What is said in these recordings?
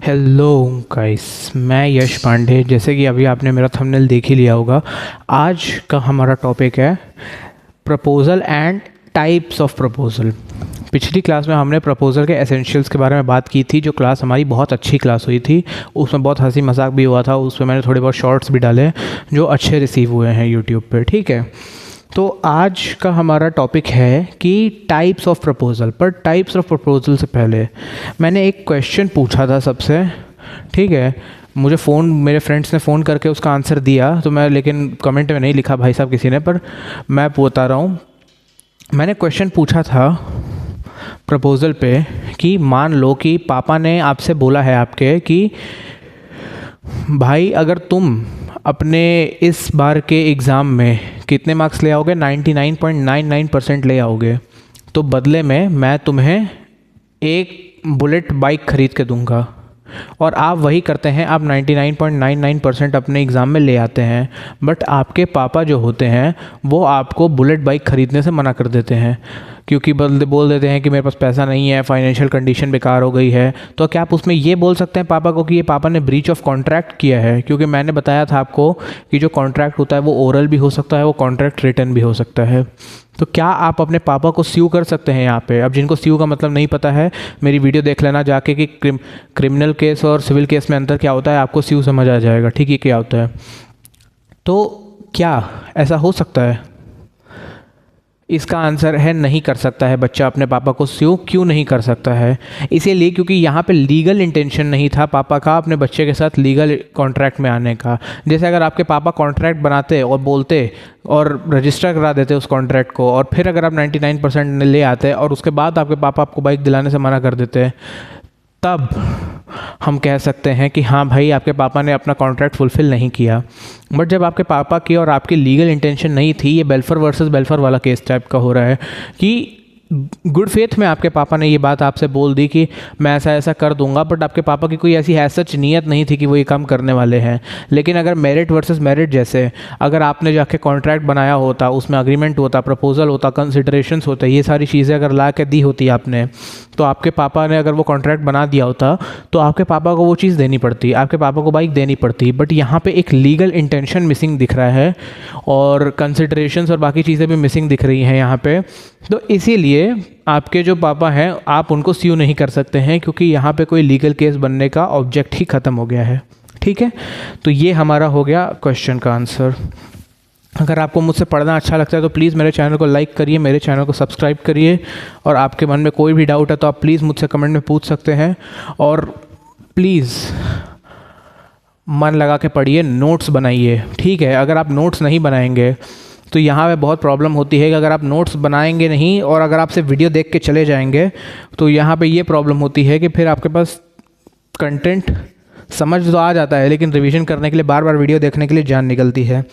Hello guys, मैं यश पांडे। जैसे कि अभी आपने मेरा थंबनेल देख ही लिया होगा। आज का हमारा टॉपिक है proposal and types of proposal. पिछली क्लास में हमने प्रपोज़ल के एसेंशियल्स के बारे में बात की थी, जो क्लास हमारी बहुत अच्छी क्लास हुई थी। उसमें बहुत हंसी मजाक भी हुआ था, उसमें मैंने थोड़े बहुत शॉर्ट्स भी डाले जो अच्छे रिसीव हुए हैं यूट्यूब पे। ठीक है, तो आज का हमारा टॉपिक है कि टाइप्स ऑफ प्रपोज़ल। पर टाइप्स ऑफ प्रपोज़ल से पहले मैंने एक क्वेश्चन पूछा था सबसे। ठीक है, मुझे मेरे फ्रेंड्स ने फ़ोन करके उसका आंसर दिया, तो मैं लेकिन कमेंट में नहीं लिखा भाई साहब किसी ने, पर मैं बता रहा हूँ। मैंने क्वेश्चन पूछा था प्रपोज़ल पे कि मान लो कि पापा ने आपसे बोला है आपके कि भाई अगर तुम अपने इस बार के एग्ज़ाम में कितने मार्क्स ले आओगे, 99.99% ले आओगे, तो बदले में मैं तुम्हें एक बुलेट बाइक ख़रीद के दूंगा। और आप वही करते हैं, आप 99.99% अपने एग्ज़ाम में ले आते हैं, बट आपके पापा जो होते हैं वो आपको बुलेट बाइक ख़रीदने से मना कर देते हैं, क्योंकि बोल देते हैं कि मेरे पास पैसा नहीं है, फाइनेंशियल कंडीशन बेकार हो गई है। तो क्या आप उसमें ये बोल सकते हैं पापा को कि ये पापा ने ब्रीच ऑफ कॉन्ट्रैक्ट किया है? क्योंकि मैंने बताया था आपको कि जो कॉन्ट्रैक्ट होता है वो ओरल भी हो सकता है, वो कॉन्ट्रैक्ट रिटन भी हो सकता है। तो क्या आप अपने पापा को स्यू कर सकते हैं यहाँ पे? अब जिनको स्यू का मतलब नहीं पता है, मेरी वीडियो देख लेना जाके कि क्रिमिनल केस और सिविल केस में अंतर क्या होता है, आपको स्यू समझ आ जाएगा। ठीक है, क्या होता है। तो क्या ऐसा हो सकता है? इसका आंसर है नहीं कर सकता है बच्चा अपने पापा को स्यू। क्यों नहीं कर सकता है? इसीलिए क्योंकि यहाँ पे लीगल इंटेंशन नहीं था पापा का अपने बच्चे के साथ लीगल कॉन्ट्रैक्ट में आने का। जैसे अगर आपके पापा कॉन्ट्रैक्ट बनाते और बोलते और रजिस्टर करा देते उस कॉन्ट्रैक्ट को, और फिर अगर आप 99% ले आते और उसके बाद आपके पापा आपको बाइक दिलाने से मना कर देते, तब हम कह सकते हैं कि हाँ भाई आपके पापा ने अपना कॉन्ट्रैक्ट फुलफ़िल नहीं किया। बट जब आपके पापा की और आपकी लीगल इंटेंशन नहीं थी, ये बेल्फर वर्सेस बेल्फर वाला केस टाइप का हो रहा है कि गुड फेथ में आपके पापा ने ये बात आपसे बोल दी कि मैं ऐसा ऐसा कर दूंगा, बट आपके पापा की कोई ऐसी सच नीयत नहीं थी कि वो ये काम करने वाले हैं। लेकिन अगर मेरिट वर्सेस मेरिट जैसे अगर आपने जाके कॉन्ट्रैक्ट बनाया होता, उसमें अग्रीमेंट होता, प्रपोजल होता, कंसिडरेशंस होते, ये सारी चीज़ें अगर ला के दी होती आपने, तो आपके पापा ने अगर वो कॉन्ट्रैक्ट बना दिया होता तो आपके पापा को वो चीज़ देनी पड़ती, आपके पापा को बाइक देनी पड़ती। बट यहाँ पे एक लीगल इंटेंशन मिसिंग दिख रहा है और कंसिडरेशंस और बाकी चीज़ें भी मिसिंग दिख रही हैं यहाँ पे। तो इसीलिए आपके जो पापा हैं आप उनको स्यू नहीं कर सकते हैं, क्योंकि यहाँ पे कोई लीगल केस बनने का ऑब्जेक्ट ही ख़त्म हो गया है। ठीक है, तो ये हमारा हो गया क्वेश्चन का आंसर। अगर आपको मुझसे पढ़ना अच्छा लगता है तो प्लीज़ मेरे चैनल को लाइक करिए, मेरे चैनल को सब्सक्राइब करिए, और आपके मन में कोई भी डाउट है तो आप प्लीज़ मुझसे कमेंट में पूछ सकते हैं। और प्लीज़ मन लगा के पढ़िए, नोट्स बनाइए। ठीक है, अगर आप नोट्स नहीं बनाएंगे तो यहाँ पे बहुत प्रॉब्लम होती है कि अगर आप नोट्स बनाएंगे नहीं और अगर आप सिर्फ वीडियो देख के चले जाएंगे तो यहाँ पे ये प्रॉब्लम होती है कि फिर आपके पास कंटेंट समझ तो आ जाता है, लेकिन रिवीजन करने के लिए बार बार वीडियो देखने के लिए जान निकलती है।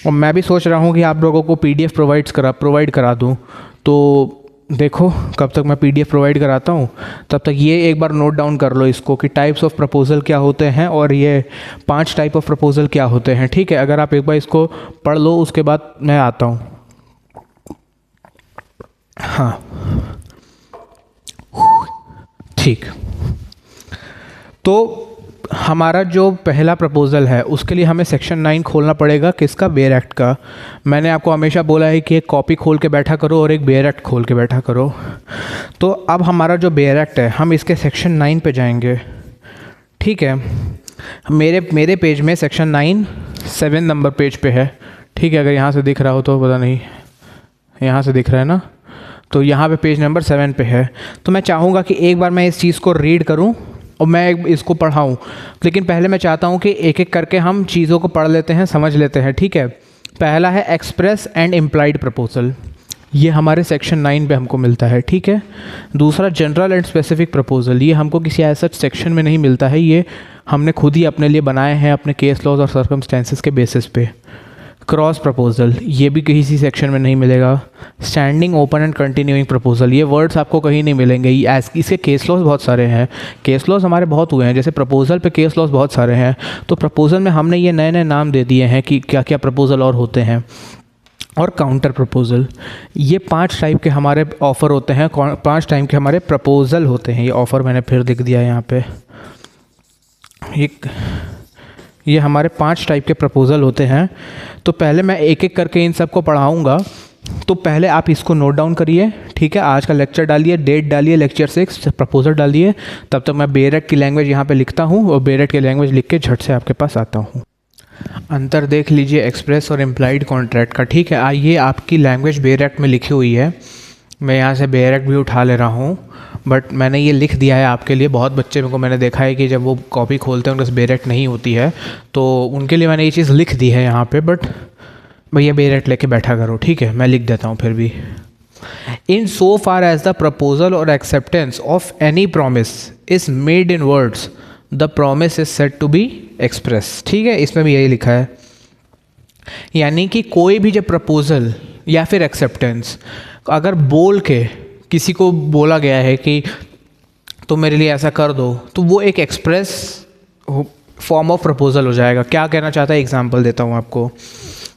और मैं भी सोच रहा हूँ कि आप लोगों को PDF प्रोवाइड करा दूँ। तो देखो कब तक मैं PDF प्रोवाइड कराता हूँ, तब तक ये एक बार नोट डाउन कर लो इसको कि टाइप्स ऑफ प्रपोज़ल क्या होते हैं और ये 5 टाइप ऑफ प्रपोज़ल क्या होते हैं। ठीक है, अगर आप एक बार इसको पढ़ लो उसके बाद मैं आता हूँ। हाँ ठीक, तो हमारा जो पहला प्रपोज़ल है उसके लिए हमें सेक्शन 9 खोलना पड़ेगा। किसका? बेयर एक्ट का। मैंने आपको हमेशा बोला है कि एक कॉपी खोल के बैठा करो और एक बेयर एक्ट खोल के बैठा करो। तो अब हमारा जो बेयर एक्ट है हम इसके सेक्शन 9 पे जाएंगे। ठीक है, मेरे पेज में सेक्शन 9 7 नंबर पेज पे है। ठीक है, अगर यहाँ से दिख रहा हो तो पता नहीं, यहाँ से दिख रहा है ना, तो यहाँ पे पेज नंबर 7 पे है। तो मैं चाहूँगा कि एक बार मैं इस चीज़ को रीड करूँ और मैं इसको पढ़ाऊँ, लेकिन पहले मैं चाहता हूँ कि एक एक करके हम चीज़ों को पढ़ लेते हैं, समझ लेते हैं। ठीक है, पहला है एक्सप्रेस एंड इम्प्लाइड प्रपोजल, ये हमारे सेक्शन 9 पे हमको मिलता है। ठीक है, दूसरा जनरल एंड स्पेसिफिक प्रपोजल, ये हमको किसी ऐसा सेक्शन में नहीं मिलता है, ये हमने खुद ही अपने लिए बनाए हैं अपने केस लॉज और सर्कमस्टेंसेस के बेसिस पे। क्रॉस प्रपोजल, ये भी किसी सेक्शन में नहीं मिलेगा। Standing, open and continuing proposal, ये वर्ड्स आपको कहीं नहीं मिलेंगे। इसके केस लॉज बहुत सारे हैं, केस लॉज हमारे बहुत हुए हैं, जैसे प्रपोजल पे केस लॉज बहुत सारे हैं। तो प्रपोजल में हमने ये नए नए नाम दे दिए हैं कि क्या क्या प्रपोजल और होते हैं। और काउंटर प्रपोजल, ये 5 टाइप के हमारे ऑफ़र होते हैं, 5 टाइप के हमारे प्रपोजल होते हैं। ये ऑफ़र मैंने फिर लिख दिया यहाँ पे। ये हमारे 5 टाइप के प्रपोज़ल होते हैं। तो पहले मैं एक एक करके इन सब को पढ़ाऊँगा, तो पहले आप इसको नोट डाउन करिए, ठीक है। आज का लेक्चर डालिए, डेट डालिए, लेक्चर 6 प्रपोजल डालिए। तब तक मैं बेरेट की लैंग्वेज यहाँ पे लिखता हूँ और बेरेट की लैंग्वेज लिख के झट से आपके पास आता हूँ। अंतर देख लीजिए एक्सप्रेस और इम्प्लाइड कॉन्ट्रैक्ट का, ठीक है। आइए, आपकी लैंग्वेज बेरेट में लिखी हुई है, मैं यहाँ से बेरेट भी उठा ले रहा हूँ, बट मैंने ये लिख दिया है आपके लिए। बहुत बच्चे को मैंने देखा है कि जब वो कॉपी खोलते हैं उनके पास बेरेट नहीं होती है, तो उनके लिए मैंने ये चीज़ लिख दी है यहाँ पे। बट भैया बेरेट लेके बैठा करो, ठीक है, मैं लिख देता हूँ फिर भी। In so far as the proposal और acceptance of any promise is made in words, the promise is said to be express, ठीक है। इसमें भी यही लिखा है, यानी कि कोई भी जब प्रपोजल या फिर एक्सेप्टेंस अगर बोल के किसी को बोला गया है कि तो मेरे लिए ऐसा कर दो, तो वो एक एक्सप्रेस फॉर्म ऑफ प्रपोजल हो जाएगा। क्या कहना चाहता है, एग्जांपल देता हूँ आपको।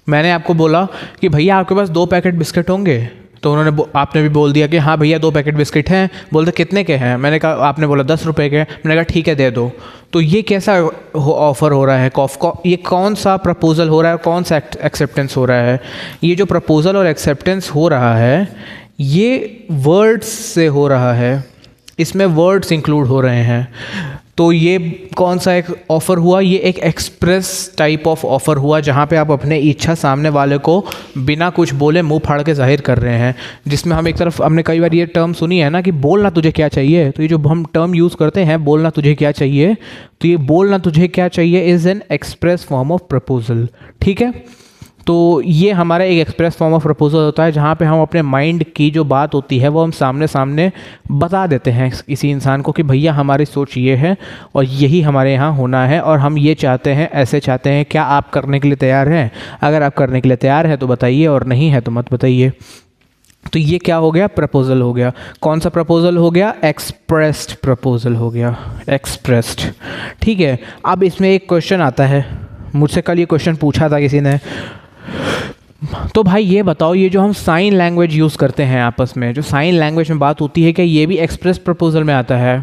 मैंने आपको बोला कि भैया आपके पास 2 पैकेट बिस्किट होंगे, तो आपने भी बोल दिया कि हाँ भैया 2 पैकेट बिस्किट हैं। बोलते कितने के हैं, मैंने कहा, आपने बोला 10 रुपये के, मैंने कहा ठीक है दे दो। तो ये कैसा ऑफ़र हो रहा है, ये कौन सा प्रपोजल हो रहा है, कौन सा एक्सेप्टेंस हो रहा है। ये जो प्रपोजल और एक्सेप्टेंस हो रहा है ये वर्ड्स से हो रहा है, इसमें वर्ड्स इंक्लूड हो रहे हैं। तो ये कौन सा एक ऑफ़र हुआ, ये एक एक्सप्रेस टाइप ऑफ ऑफ़र हुआ, जहाँ पे आप अपने इच्छा सामने वाले को बिना कुछ बोले मुंह फाड़ के जाहिर कर रहे हैं। जिसमें हम एक तरफ, हमने कई बार ये टर्म सुनी है ना कि बोलना तुझे क्या चाहिए, तो ये जो हम टर्म यूज़ करते हैं बोलना तुझे क्या चाहिए, तो ये बोलना तुझे क्या चाहिए is an express form of proposal, ठीक है। तो ये हमारा एक एक्सप्रेस फॉर्म ऑफ प्रपोजल होता है, जहाँ पे हम अपने माइंड की जो बात होती है वो हम सामने सामने बता देते हैं किसी इंसान को कि भैया हमारी सोच ये है और यही हमारे यहाँ होना है और हम ये चाहते हैं, ऐसे चाहते हैं, क्या आप करने के लिए तैयार हैं? अगर आप करने के लिए तैयार हैं तो बताइए, और नहीं है तो मत बताइए। तो ये क्या हो गया, प्रपोजल हो गया। कौन सा प्रपोजल हो गया, एक्सप्रेस्ड प्रपोजल हो गया, एक्सप्रेस्ड, ठीक है। अब इसमें एक क्वेश्चन आता है, मुझसे कल ये क्वेश्चन पूछा था किसी ने, तो भाई ये बताओ, ये जो हम साइन लैंग्वेज यूज़ करते हैं आपस में, जो साइन लैंग्वेज में बात होती है, क्या ये भी एक्सप्रेस प्रपोजल में आता है?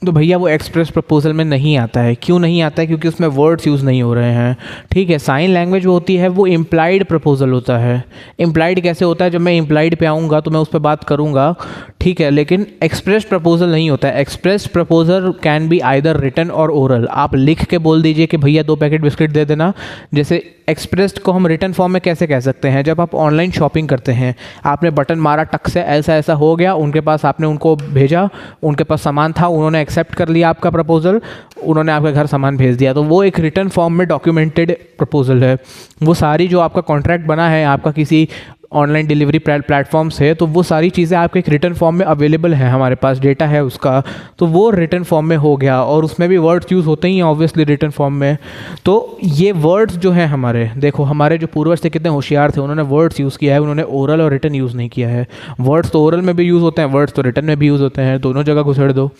तो भैया वो एक्सप्रेस प्रपोजल में नहीं आता है। क्यों नहीं आता है? क्योंकि उसमें वर्ड्स यूज़ नहीं हो रहे हैं, ठीक है। साइन लैंग्वेज जो होती है वो इम्प्लाइड प्रपोजल होता है। इम्प्लाइड कैसे होता है, जब मैं इम्प्लाइड पे आऊँगा तो मैं उस पर बात करूँगा, ठीक है, लेकिन एक्सप्रेस प्रपोजल नहीं होता है। Express proposal can be either written or oral. आप लिख के बोल दीजिए कि भैया 2 पैकेट बिस्किट दे देना। जैसे एक्सप्रेस्ड को हम रिटन फॉर्म में कैसे कह सकते हैं, जब आप ऑनलाइन शॉपिंग करते हैं, आपने बटन मारा, टक से ऐसा ऐसा हो गया, उनके पास आपने उनको भेजा, उनके पास सामान था, उन्होंने एक्सेप्ट कर लिया आपका प्रपोजल, उन्होंने आपके घर सामान भेज दिया, तो वो एक रिटन फॉर्म में डॉक्यूमेंटेड प्रपोजल है। वो सारी जो आपका कॉन्ट्रैक्ट बना है आपका किसी ऑनलाइन डिलीवरी प्लेटफॉर्म से, तो वो सारी चीज़ें आपके एक रिटन फॉर्म में अवेलेबल है, हमारे पास डेटा है उसका, तो वो रिटन फॉर्म में हो गया। और उसमें भी वर्ड्स यूज़ होते ही हैं ऑब्वियसली रिटन फॉर्म में। तो ये वर्ड्स जो हैं हमारे, देखो हमारे जो पूर्वज थे कितने होशियार थे, उन्होंने वर्ड्स यूज़ किया है, उन्होंने ओरल और रिटन यूज़ नहीं किया है। वर्ड्स तो ओरल में भी यूज़ होते हैं, वर्ड्स तो रिटन में भी यूज़ होते हैं, दोनों जगह घुसेड़ दो।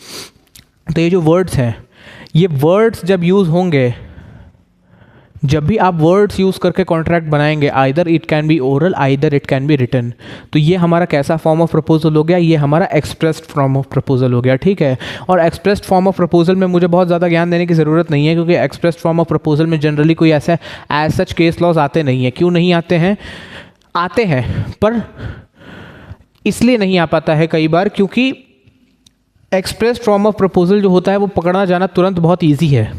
तो ये जो वर्ड्स हैं, ये वर्ड्स जब यूज़ होंगे, जब भी आप वर्ड्स यूज़ करके कॉन्ट्रैक्ट बनाएंगे, either it can be oral, either it can be written, तो ये हमारा कैसा फॉर्म ऑफ प्रपोजल हो गया, ये हमारा एक्सप्रेस्ड फॉर्म ऑफ प्रपोजल हो गया, ठीक है। और एक्सप्रेस्ड फॉर्म ऑफ प्रपोजल में मुझे बहुत ज़्यादा ज्ञान देने की ज़रूरत नहीं है, क्योंकि एक्सप्रेस्ड फॉर्म ऑफ प्रपोजल में जनरली कोई ऐसा एज सच केस लॉज आते नहीं है। क्यों नहीं आते हैं? आते हैं, पर इसलिए नहीं आ पाता है कई बार क्योंकि एक्सप्रेस्ड फॉर्म ऑफ प्रपोजल जो होता है वो पकड़ना जाना तुरंत बहुत ईजी है।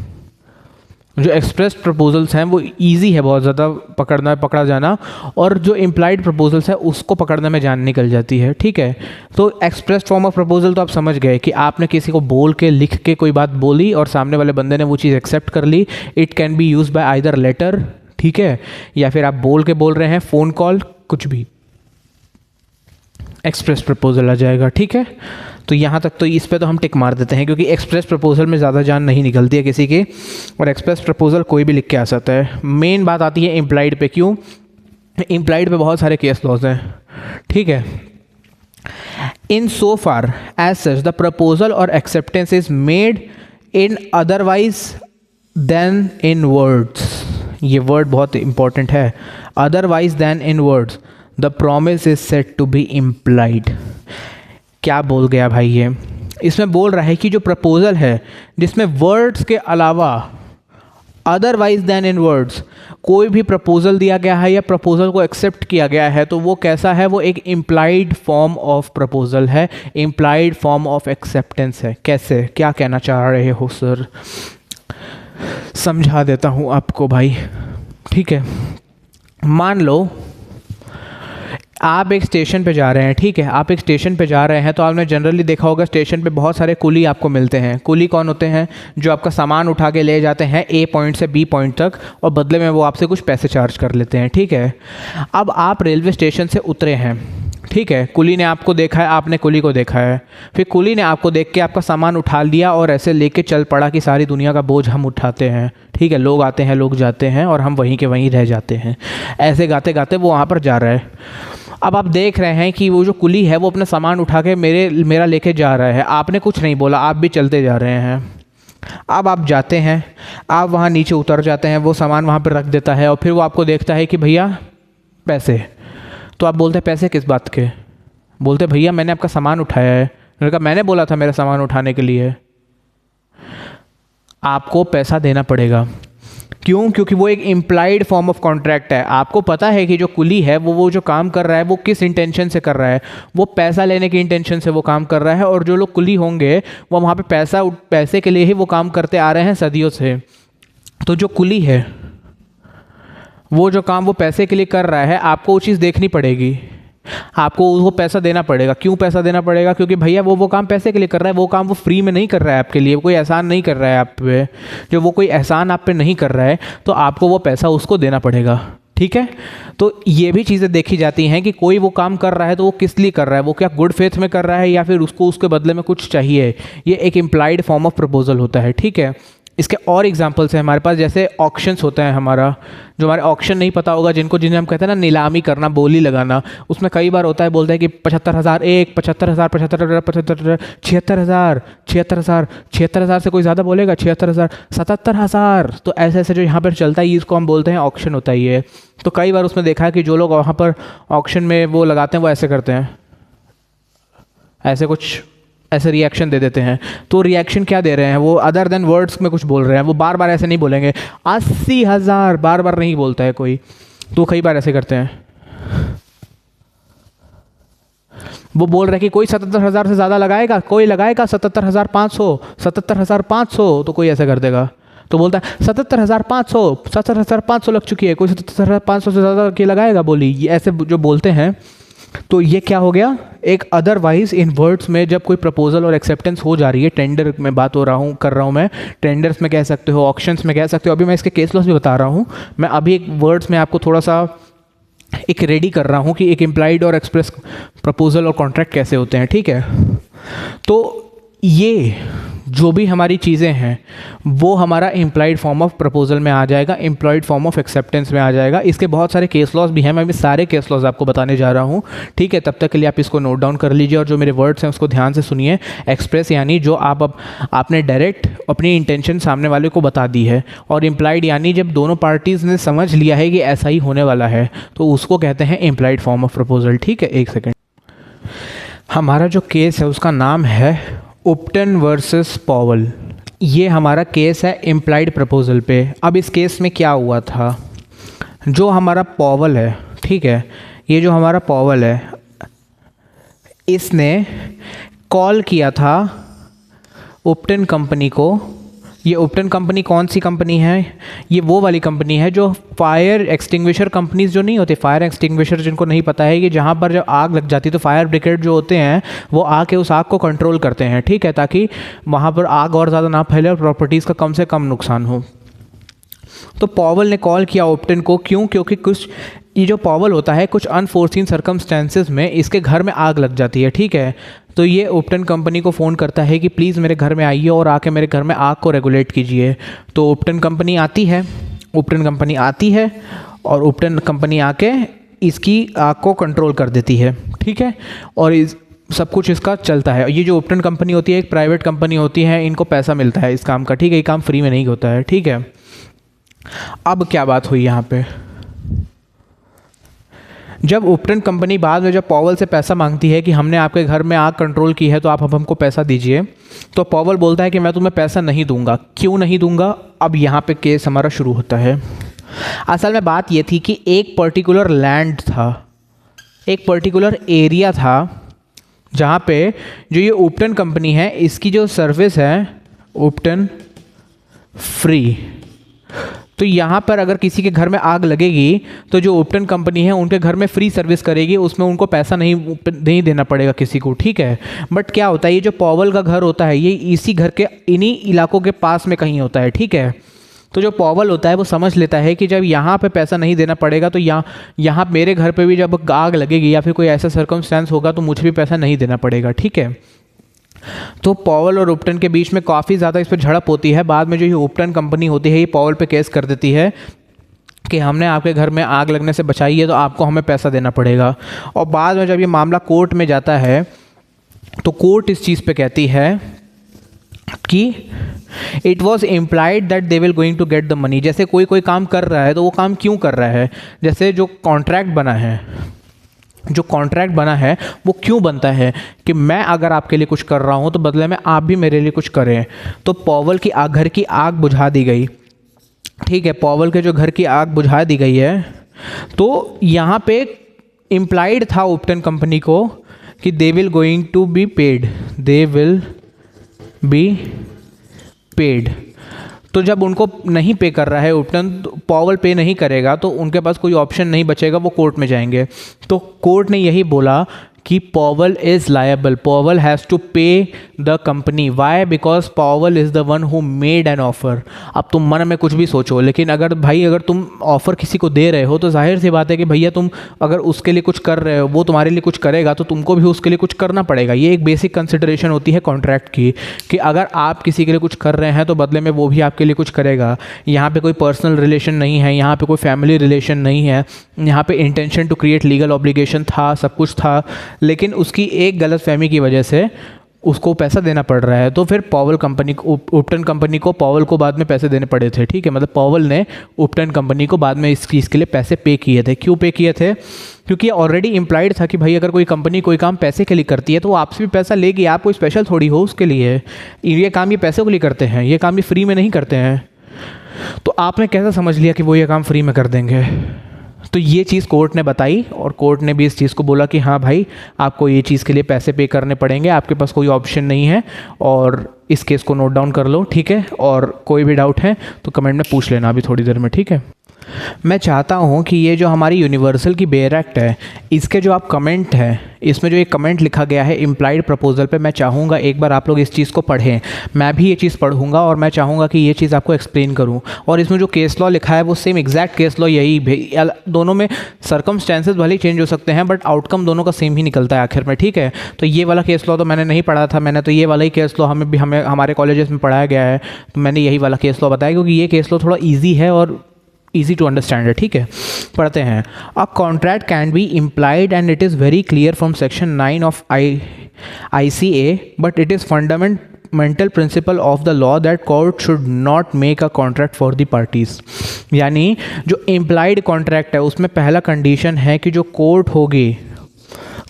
जो एक्सप्रेस प्रपोजल्स हैं वो इजी है बहुत ज़्यादा पकड़ा जाना, और जो इम्प्लाइड प्रपोजल्स है उसको पकड़ने में जान निकल जाती है, ठीक है। तो एक्सप्रेस फॉर्म ऑफ प्रपोजल तो आप समझ गए कि आपने किसी को बोल के, लिख के कोई बात बोली और सामने वाले बंदे ने वो चीज़ एक्सेप्ट कर ली। It can be use by either letter, ठीक है, या फिर आप बोल के बोल रहे हैं, फ़ोन कॉल, कुछ भी एक्सप्रेस प्रपोजल आ जाएगा, ठीक है। तो यहाँ तक तो इस पे तो हम टिक मार देते हैं, क्योंकि एक्सप्रेस प्रपोजल में ज़्यादा जान नहीं निकलती है किसी की, और एक्सप्रेस प्रपोजल कोई भी लिख के आ सकता है। मेन बात आती है इम्प्लाइड पे। क्यों? इम्प्लाइड पे बहुत सारे केस लॉज हैं, ठीक है। In so far as such the proposal और acceptance is made in otherwise than in words, ये वर्ड बहुत इंपॉर्टेंट है, otherwise than in words the promise is said to be implied. क्या बोल गया भाई ये? इसमें बोल रहा है कि जो प्रपोजल है जिसमें वर्ड्स के अलावा अदरवाइज देन इन वर्ड्स, कोई भी प्रपोजल दिया गया है या प्रपोजल को एक्सेप्ट किया गया है तो वो कैसा है, वो एक इम्प्लाइड फॉर्म ऑफ प्रपोजल है, इम्प्लाइड फॉर्म ऑफ एक्सेप्टेंस है। कैसे, क्या कहना चाह रहे हो सर? समझा देता हूँ आपको भाई, ठीक है। मान लो आप एक स्टेशन पे जा रहे हैं, ठीक है, आप एक स्टेशन पे जा रहे हैं तो आपने जनरली देखा होगा स्टेशन पे बहुत सारे कुली आपको मिलते हैं। कुली कौन होते हैं? जो आपका सामान उठा के ले जाते हैं ए पॉइंट से बी पॉइंट तक और बदले में वो आपसे कुछ पैसे चार्ज कर लेते हैं, ठीक है। अब आप रेलवे स्टेशन से उतरे हैं, ठीक है, कुली ने आपको देखा है, आपने कुली को देखा है, फिर कुली ने आपको देख के आपका सामान उठा लिया और ऐसे लेके चल पड़ा कि सारी दुनिया का बोझ हम उठाते हैं, ठीक है। लोग आते हैं, लोग जाते हैं और हम वहीं के वहीं रह जाते हैं। ऐसे गाते गाते वो वहाँ पर जा रहा है। अब आप देख रहे हैं कि वो जो कुली है वो अपना सामान उठा के मेरा लेके जा रहा है। आपने कुछ नहीं बोला, आप भी चलते जा रहे हैं। अब आप जाते हैं, आप वहाँ नीचे उतर जाते हैं, वो सामान वहाँ पर रख देता है और फिर वो आपको देखता है कि भैया पैसे। तो आप बोलते हैं पैसे किस बात के? बोलते भैया मैंने आपका सामान उठाया है। मैंने कहा मैंने बोला था मेरा सामान उठाने के लिए। आपको पैसा देना पड़ेगा। क्यों? क्योंकि वो एक इम्प्लाइड फॉर्म ऑफ कॉन्ट्रैक्ट है। आपको पता है कि जो कुली है वो जो काम कर रहा है वो किस इंटेंशन से कर रहा है, वो पैसा लेने की इंटेंशन से वो काम कर रहा है। और जो लोग कुली होंगे वो वहाँ पे पैसे के लिए ही वो काम करते आ रहे हैं सदियों से। तो जो कुली है वो जो काम वो पैसे के लिए कर रहा है, आपको वो चीज़ देखनी पड़ेगी, आपको वो पैसा देना पड़ेगा। क्यों पैसा देना पड़ेगा? क्योंकि भैया वो काम पैसे के लिए कर रहा है, वो काम वो फ्री में नहीं कर रहा है आपके लिए, कोई एहसान नहीं कर रहा है आप पे। जो वो कोई एहसान आप पे नहीं कर रहा है तो आपको वो पैसा उसको देना पड़ेगा, ठीक है। तो ये भी चीज़ें देखी जाती हैं कि कोई वो काम कर रहा है तो वो किस लिए कर रहा है, वो क्या गुड फेथ में कर रहा है या फिर उसको उसके बदले में कुछ चाहिए। ये एक इम्प्लाइड फॉर्म ऑफ प्रपोजल होता है, ठीक है। इसके और एग्जांपल्स हैं हमारे पास, जैसे ऑक्शंस होते हैं हमारा, जो हमारे ऑक्शन नहीं पता होगा जिन्हें हम कहते हैं ना नीलामी करना, बोली लगाना। उसमें कई बार होता है, बोलते हैं कि 75,000 एक, 75,000, 75,000, 75,000, 76,000, 76,000, 76,000 से कोई ज़्यादा बोलेगा, 76,000, 77,000। तो ऐसे ऐसे जो यहाँ पर चलता है इसको हम बोलते हैं ऑक्शन होता है ये। तो कई बार उसमें देखा है कि जो लोग वहाँ पर ऑक्शन में वो लगाते हैं वो ऐसे करते हैं, ऐसे कुछ ऐसे रिएक्शन दे देते हैं। तो रिएक्शन क्या दे रहे हैं? वो अदर देन वर्ड्स में कुछ बोल रहे हैं। वो बार बार ऐसे नहीं बोलेंगे 80,000, बार बार नहीं बोलता है कोई, तो कई बार ऐसे करते हैं। वो बोल रहे हैं कि कोई 77,000 से ज़्यादा लगाएगा, कोई लगाएगा 77,500, 77,500, तो कोई ऐसे कर देगा। तो बोलता है 77,500, 77,500 लग चुकी है, कोई 77,500 से ज़्यादा की लगाएगा बोली। ये ऐसे जो बोलते हैं। तो ये क्या हो गया? एक अदरवाइज इन वर्ड्स में जब कोई प्रपोजल और एक्सेप्टेंस हो जा रही है, टेंडर में बात कर रहा हूँ मैं, टेंडर्स में कह सकते हो, ऑक्शंस में कह सकते हो। अभी मैं इसके केस लॉस भी बता रहा हूँ। मैं अभी एक वर्ड्स में आपको थोड़ा सा एक रेडी कर रहा हूँ कि एक इम्प्लाइड और एक्सप्रेस प्रपोजल और कॉन्ट्रैक्ट कैसे होते हैं, ठीक है। तो ये जो भी हमारी चीज़ें हैं वो हमारा इम्प्लाइड फॉर्म ऑफ प्रपोजल में आ जाएगा, इम्प्लॉयड फॉर्म ऑफ एक्सेप्टेंस में आ जाएगा। इसके बहुत सारे केस लॉज भी हैं, मैं भी सारे केस लॉज आपको बताने जा रहा हूँ, ठीक है। तब तक के लिए आप इसको नोट डाउन कर लीजिए और जो मेरे वर्ड्स हैं उसको ध्यान से सुनिए। एक्सप्रेस यानी जो आपने डायरेक्ट अपनी इंटेंशन सामने वाले को बता दी है, और इम्प्लाइड यानी जब दोनों पार्टीज़ ने समझ लिया है कि ऐसा ही होने वाला है तो उसको कहते हैं इम्प्लाइड फॉर्म ऑफ प्रपोजल, ठीक है। एक सेकेंड, हमारा जो केस है उसका नाम है उपटन वर्सेस पॉवल। ये हमारा केस है इम्प्लाइड प्रपोजल पे। अब इस केस में क्या हुआ था, जो हमारा पॉवल है, ठीक है, ये जो हमारा पॉवल है इसने कॉल किया था उपटन कंपनी को। ये उपटन कंपनी कौन सी कंपनी है? ये वो वाली कंपनी है जो फायर एक्सटिंग्विशर कंपनीज जो नहीं होते, फायर एक्सटिंग्विशर, जिनको नहीं पता है कि जहाँ पर जब आग लग जाती है तो फायर ब्रिगेड जो होते हैं वो आके उस आग को कंट्रोल करते हैं, ठीक है, ताकि वहाँ पर आग और ज़्यादा ना फैले और प्रॉपर्टीज़ का कम से कम नुकसान हो। तो पॉवल ने कॉल किया उपटन को। क्यों? क्योंकि कुछ ये जो पॉवल होता है कुछ अनफोर्सिन सर्कमस्टेंसेस में इसके घर में आग लग जाती है, ठीक है। तो ये उपटन कंपनी को फ़ोन करता है कि प्लीज़ मेरे घर में आइए और आके मेरे घर में आग को रेगुलेट कीजिए। तो उपटन कंपनी आती है, और उपटन कंपनी आके इसकी आग को कंट्रोल कर देती है, ठीक है। और सब कुछ इसका चलता है। ये जो उपटन कंपनी होती है एक प्राइवेट कंपनी होती है, इनको पैसा मिलता है इस काम का, ठीक है। ये काम फ्री में नहीं होता है, ठीक है। अब क्या बात हुई यहाँ पे? जब उपटन कंपनी बाद में जब पॉवल से पैसा मांगती है कि हमने आपके घर में आग कंट्रोल की है तो आप अब हमको पैसा दीजिए, तो पॉवल बोलता है कि मैं तुम्हें पैसा नहीं दूंगा। क्यों नहीं दूंगा? अब यहाँ पे केस हमारा शुरू होता है। असल में बात ये थी कि एक पर्टिकुलर लैंड था, एक पर्टिकुलर एरिया था जहाँ पे जो ये उपटन कंपनी है इसकी जो सर्विस है उपटन फ्री, तो यहाँ पर अगर किसी के घर में आग लगेगी तो जो उपटन कंपनी है उनके घर में फ्री सर्विस करेगी, उसमें उनको पैसा नहीं देना पड़ेगा किसी को, ठीक है। बट क्या होता है, ये जो पॉवल का घर होता है ये इसी घर के इन्हीं इलाकों के पास में कहीं होता है, ठीक है। तो जो पॉवल होता है वो समझ लेता है कि जब यहाँ पे पैसा नहीं देना पड़ेगा तो यहाँ मेरे घर पे भी जब आग लगेगी या फिर कोई ऐसा सर्कमस्टेंस होगा तो मुझे भी पैसा नहीं देना पड़ेगा, ठीक है। तो पॉवल और उपटन के बीच में काफ़ी ज़्यादा इस पर झड़प होती है। बाद में जो ये उपटन कंपनी होती है ये पॉवल पे केस कर देती है कि हमने आपके घर में आग लगने से बचाई है तो आपको हमें पैसा देना पड़ेगा। और बाद में जब ये मामला कोर्ट में जाता है तो कोर्ट इस चीज़ पे कहती है कि it was implied that they will going to get the money. जैसे कोई काम कर रहा है तो वो काम क्यों कर रहा है, जैसे जो कॉन्ट्रैक्ट बना है वो क्यों बनता है कि मैं अगर आपके लिए कुछ कर रहा हूँ तो बदले में आप भी मेरे लिए कुछ करें। तो पॉवल की घर की आग बुझा दी गई, ठीक है, पॉवल के जो घर की आग बुझा दी गई है। तो यहाँ पे इम्प्लाइड था उपटन कंपनी को कि they will going to be paid, they will be paid. तो जब उनको नहीं पे कर रहा है उपटन, पॉवल पे नहीं करेगा तो उनके पास कोई ऑप्शन नहीं बचेगा, वो कोर्ट में जाएंगे। तो कोर्ट ने यही बोला कि Powell is liable, Powell has to pay the company. Why? Because Powell is the one who made an offer. अब तुम मन में कुछ भी सोचो, लेकिन अगर तुम ऑफ़र किसी को दे रहे हो तो जाहिर सी बात है कि भैया तुम अगर उसके लिए कुछ कर रहे हो, वो तुम्हारे लिए कुछ करेगा तो तुमको भी उसके लिए कुछ करना पड़ेगा। ये एक बेसिक कंसिडरेशन होती है कॉन्ट्रैक्ट की कि अगर आप किसी के लिए कुछ कर रहे हैं तो बदले में वो भी आपके लिए कुछ करेगा। यहाँ पे कोई पर्सनल रिलेशन नहीं है, यहाँ पे कोई फैमिली रिलेशन नहीं है, यहाँ पे intention to create legal obligation था, सब कुछ था, लेकिन उसकी एक गलतफहमी की वजह से उसको पैसा देना पड़ रहा है। तो फिर पॉवल कंपनी को, उपटन कंपनी को पॉवल को बाद में पैसे देने पड़े थे, ठीक है। मतलब पॉवल ने उपटन कंपनी को बाद में इस चीज़ के लिए पैसे पे किए थे। क्यों पे किए थे? क्योंकि ऑलरेडी इम्प्लाइड था कि भाई अगर कोई कंपनी कोई काम पैसे के लिए करती है तो वो आपसे भी पैसा लेगी, आप कोई स्पेशल थोड़ी हो उसके लिए। ये काम ये पैसे के लिए करते हैं, ये काम ये फ्री में नहीं करते हैं। तो आपने कैसा समझ लिया कि वो ये काम फ्री में कर देंगे? तो ये चीज़ कोर्ट ने बताई और कोर्ट ने भी इस चीज़ को बोला कि हाँ भाई आपको ये चीज़ के लिए पैसे पे करने पड़ेंगे, आपके पास कोई ऑप्शन नहीं है। और इस केस को नोट डाउन कर लो, ठीक है। और कोई भी डाउट है तो कमेंट में पूछ लेना अभी थोड़ी देर में, ठीक है। मैं चाहता हूँ कि ये जो हमारी यूनिवर्सल की बेयर एक्ट है इसके जो आप कमेंट है, इसमें जो एक कमेंट लिखा गया है इम्प्लाइड प्रपोजल पे, मैं चाहूँगा एक बार आप लोग इस चीज़ को पढ़ें। मैं भी ये चीज़ पढ़ूंगा और मैं चाहूँगा कि ये चीज़ आपको एक्सप्लेन करूँ। और इसमें जो केस लॉ लिखा है वो सेम एग्जैक्ट केस लॉ यही, दोनों में सर्कमस्टेंसेस भले ही चेंज हो सकते हैं बट आउटकम दोनों का सेम ही निकलता है आखिर में, ठीक है। तो ये वाला केस लॉ तो मैंने नहीं पढ़ा था, मैंने तो ये वाला ही केस लॉ हमें हमारे कॉलेजेस में पढ़ाया गया है, तो मैंने यही वाला केस लॉ बताया क्योंकि ये केस लॉ थोड़ा ईजी है और easy to understand है, ठीक है। पढ़ते हैं। A contract can be implied and it is very clear from section 9 of ICA but it is fundamental principle of the law that court should not make a contract for the parties. यानी जो implied contract है उसमें पहला condition है कि जो court होगी,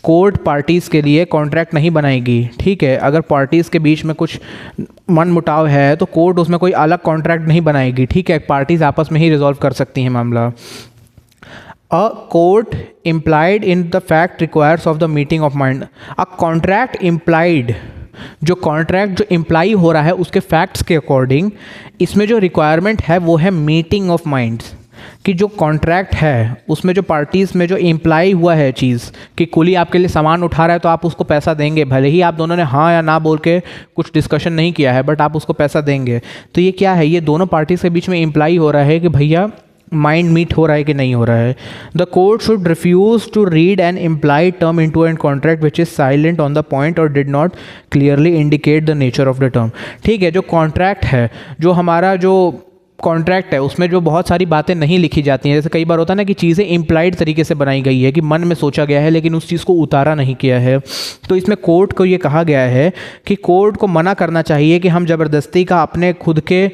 court parties के लिए कॉन्ट्रैक्ट नहीं बनाएगी, ठीक है। अगर पार्टीज़ के बीच में कुछ मन मुटाव है तो कोर्ट उसमें कोई अलग कॉन्ट्रैक्ट नहीं बनाएगी, ठीक है। पार्टीज़ आपस में ही रिजॉल्व कर सकती हैं मामला। A court implied in the fact requires of the meeting of mind. A contract implied, जो कॉन्ट्रैक्ट जो इम्प्लाई हो रहा है उसके फैक्ट्स के अकॉर्डिंग, इसमें जो रिक्वायरमेंट है वो है मीटिंग ऑफ माइंड्स, कि जो कॉन्ट्रैक्ट है उसमें जो पार्टीज़ में जो इम्प्लाई हुआ है चीज़ कि कुली आपके लिए सामान उठा रहा है तो आप उसको पैसा देंगे, भले ही आप दोनों ने हाँ या ना बोल के कुछ डिस्कशन नहीं किया है बट आप उसको पैसा देंगे। तो ये क्या है? ये दोनों पार्टीज़ के बीच में इम्प्लाई हो रहा है कि भैया माइंड मीट हो रहा है कि नहीं हो रहा है। The court should refuse to read an implied term into an contract which is silent on the point और did not clearly indicate the nature of the term, ठीक है। जो कॉन्ट्रैक्ट है, जो हमारा जो कॉन्ट्रैक्ट है उसमें जो बहुत सारी बातें नहीं लिखी जाती हैं, जैसे कई बार होता है ना कि चीज़ें इम्प्लाइड तरीके से बनाई गई है कि मन में सोचा गया है लेकिन उस चीज़ को उतारा नहीं किया है। तो इसमें कोर्ट को ये कहा गया है कि कोर्ट को मना करना चाहिए कि हम ज़बरदस्ती का अपने खुद के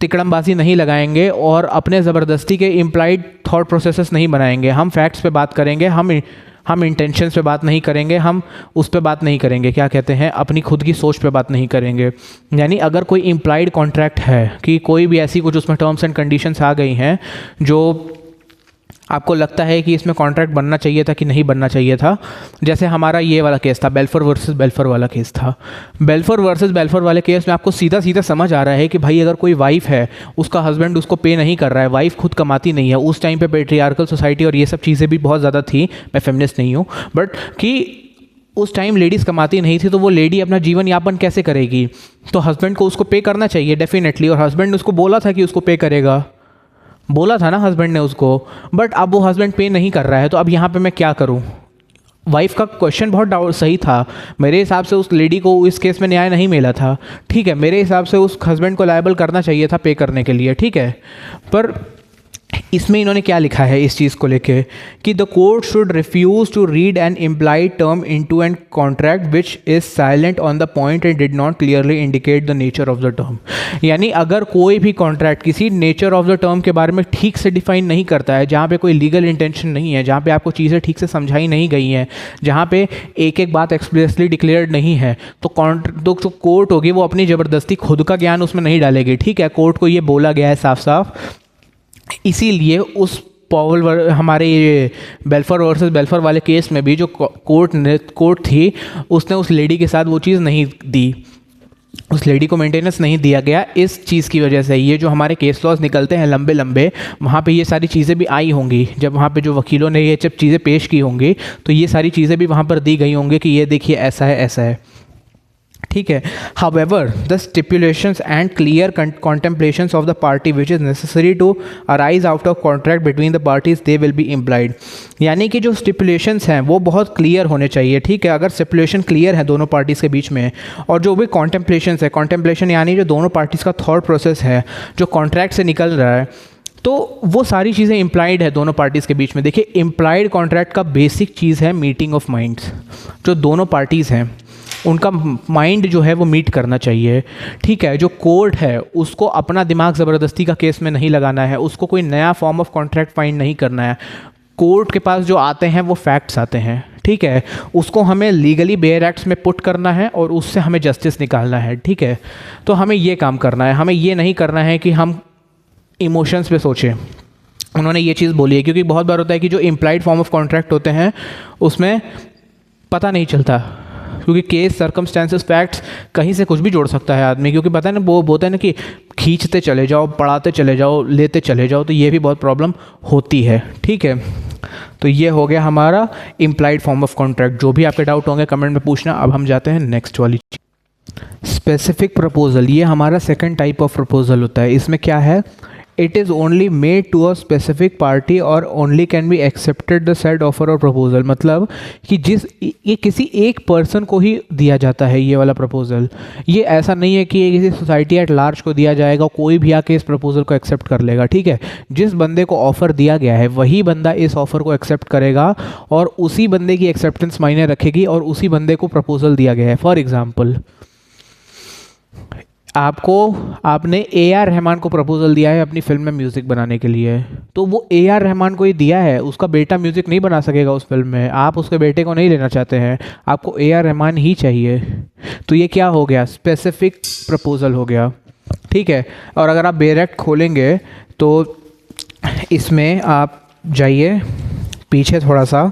तिकड़मबाजी नहीं लगाएंगे और अपने ज़बरदस्ती के इम्प्लाइड थॉट प्रोसेसेस नहीं बनाएंगे। हम फैक्ट्स पे बात करेंगे, हम इंटेंशंस पे बात नहीं करेंगे, हम उस पे बात नहीं करेंगे, क्या कहते हैं, अपनी खुद की सोच पे बात नहीं करेंगे। यानी अगर कोई इम्प्लाइड कॉन्ट्रैक्ट है कि कोई भी ऐसी कुछ उसमें टर्म्स एंड कंडीशंस आ गई हैं जो आपको लगता है कि इसमें कॉन्ट्रैक्ट बनना चाहिए था कि नहीं बनना चाहिए था, जैसे हमारा ये वाला केस था, बेल्फोर वर्सेस बेल्फोर वाला केस था। बेल्फोर वर्सेस बेल्फोर वाले केस में आपको सीधा सीधा समझ आ रहा है कि भाई अगर कोई वाइफ है, उसका हस्बैंड उसको पे नहीं कर रहा है, वाइफ खुद कमाती नहीं है, उस टाइम पे पेट्रियार्कल सोसाइटी और ये सब चीज़ें भी बहुत ज़्यादा थी, मैं फेमिनिस्ट नहीं हूँ, बट कि उस टाइम लेडीज़ कमाती नहीं थी, तो वो लेडी अपना जीवन यापन कैसे करेगी? तो हस्बैंड को उसको पे करना चाहिए डेफिनेटली, और हस्बैंड ने उसको बोला था कि उसको पे करेगा, बोला था ना हस्बैंड ने उसको, बट अब वो हस्बैंड पे नहीं कर रहा है, तो अब यहाँ पे मैं क्या करूँ? वाइफ का क्वेश्चन बहुत डाउट सही था। मेरे हिसाब से उस लेडी को इस केस में न्याय नहीं मिला था, ठीक है, मेरे हिसाब से उस हस्बैंड को लायबल करना चाहिए था पे करने के लिए, ठीक है। पर इसमें इन्होंने क्या लिखा है इस चीज़ को लेके कि the court should refuse to read an implied term into an contract which is silent on the point and did not clearly indicate the nature of the term. यानी अगर कोई भी कॉन्ट्रैक्ट किसी नेचर ऑफ द टर्म के बारे में ठीक से डिफाइन नहीं करता है, जहाँ पे कोई लीगल इंटेंशन नहीं है, जहाँ पे आपको चीज़ें ठीक से समझाई नहीं गई हैं, जहाँ पे एक एक बात एक्सप्रेसली डिक्लेयर्ड नहीं है, तो जो कोर्ट होगी वो अपनी ज़बरदस्ती खुद का ज्ञान उसमें नहीं डालेगी, ठीक है। कोर्ट को ये बोला गया है साफ साफ, इसीलिए हमारे ये बेल्फोर वर्सेस बेल्फोर वाले केस में भी जो कोर्ट थी, उसने उस लेडी के साथ वो चीज़ नहीं दी, उस लेडी को मेंटेनेंस नहीं दिया गया। इस चीज़ की वजह से ये जो हमारे केस लॉज निकलते हैं लंबे लंबे, वहाँ पे ये सारी चीज़ें भी आई होंगी, जब वहाँ पे जो वकीलों ने ये जब चीज़ें पेश की होंगी, तो ये सारी चीज़ें भी वहाँ पर दी गई होंगी कि ये देखिए ऐसा है ऐसा है, ठीक है। However, the stipulations and clear contemplations of the party which is necessary to arise out of contract between the parties, they will be implied। यानी कि जो stipulations हैं वो बहुत clear होने चाहिए, ठीक है। अगर stipulation clear है दोनों parties के बीच में, और जो भी contemplations है, contemplation यानी जो दोनों parties का thought process है जो contract से निकल रहा है, तो वो सारी चीज़ें इम्प्लाइड है दोनों पार्टीज़ के बीच में। देखिए, इम्प्लाइड कॉन्ट्रैक्ट का बेसिक चीज़ है मीटिंग ऑफ माइंड्स। जो दोनों पार्टीज़ हैं उनका माइंड जो है वो मीट करना चाहिए, ठीक है। जो कोर्ट है उसको अपना दिमाग ज़बरदस्ती का केस में नहीं लगाना है, उसको कोई नया फॉर्म ऑफ कॉन्ट्रैक्ट फाइंड नहीं करना है। कोर्ट के पास जो आते हैं वो फैक्ट्स आते हैं, ठीक है, उसको हमें लीगली बेयर एक्ट्स में पुट करना है और उससे हमें जस्टिस निकालना है, ठीक है। तो हमें ये काम करना है, हमें ये नहीं करना है कि हम इमोशंस पे सोचें। उन्होंने ये चीज़ बोली है, क्योंकि बहुत बार होता है कि जो इम्प्लाइड फॉर्म ऑफ कॉन्ट्रैक्ट होते हैं उसमें पता नहीं चलता, क्योंकि केस, सर्कमस्टेंसेस, फैक्ट्स, कहीं से कुछ भी जोड़ सकता है आदमी, क्योंकि पता है ना, वो बोलते हैं ना कि खींचते चले जाओ, पढ़ाते चले जाओ, लेते चले जाओ, तो ये भी बहुत प्रॉब्लम होती है, ठीक है। तो ये हो गया हमारा इम्प्लाइड फॉर्म ऑफ कॉन्ट्रैक्ट। जो भी आपके डाउट होंगे कमेंट में पूछना। अब हम जाते हैं नेक्स्ट वाली स्पेसिफिक प्रपोजल। ये हमारा सेकंड टाइप ऑफ प्रपोजल होता है। इसमें क्या है, it is only made to a specific party और only can be accepted the said offer और प्रपोजल। मतलब कि ये किसी एक पर्सन को ही दिया जाता है ये वाला प्रपोजल। ये ऐसा नहीं है कि ये किसी सोसाइटी एट लार्ज को दिया जाएगा, कोई भी आके इस प्रपोजल को एक्सेप्ट कर लेगा, ठीक है। जिस बंदे को ऑफ़र दिया गया है वही बंदा इस ऑफ़र को एक्सेप्ट करेगा और उसी बंदे की एक्सेप्टेंस मायने रखेगी और उसी बंदे को प्रपोजल दिया गया है। फॉर एग्ज़ाम्पल, आपने ए.आर. रहमान को प्रपोजल दिया है अपनी फिल्म में म्यूज़िक बनाने के लिए, तो वो ए.आर. रहमान को ही दिया है, उसका बेटा म्यूज़िक नहीं बना सकेगा उस फिल्म में। आप उसके बेटे को नहीं लेना चाहते हैं, आपको ए.आर. रहमान ही चाहिए। तो ये क्या हो गया, स्पेसिफिक प्रपोजल हो गया, ठीक है। और अगर आप बेरेक्ट खोलेंगे तो इसमें आप जाइए पीछे थोड़ा सा,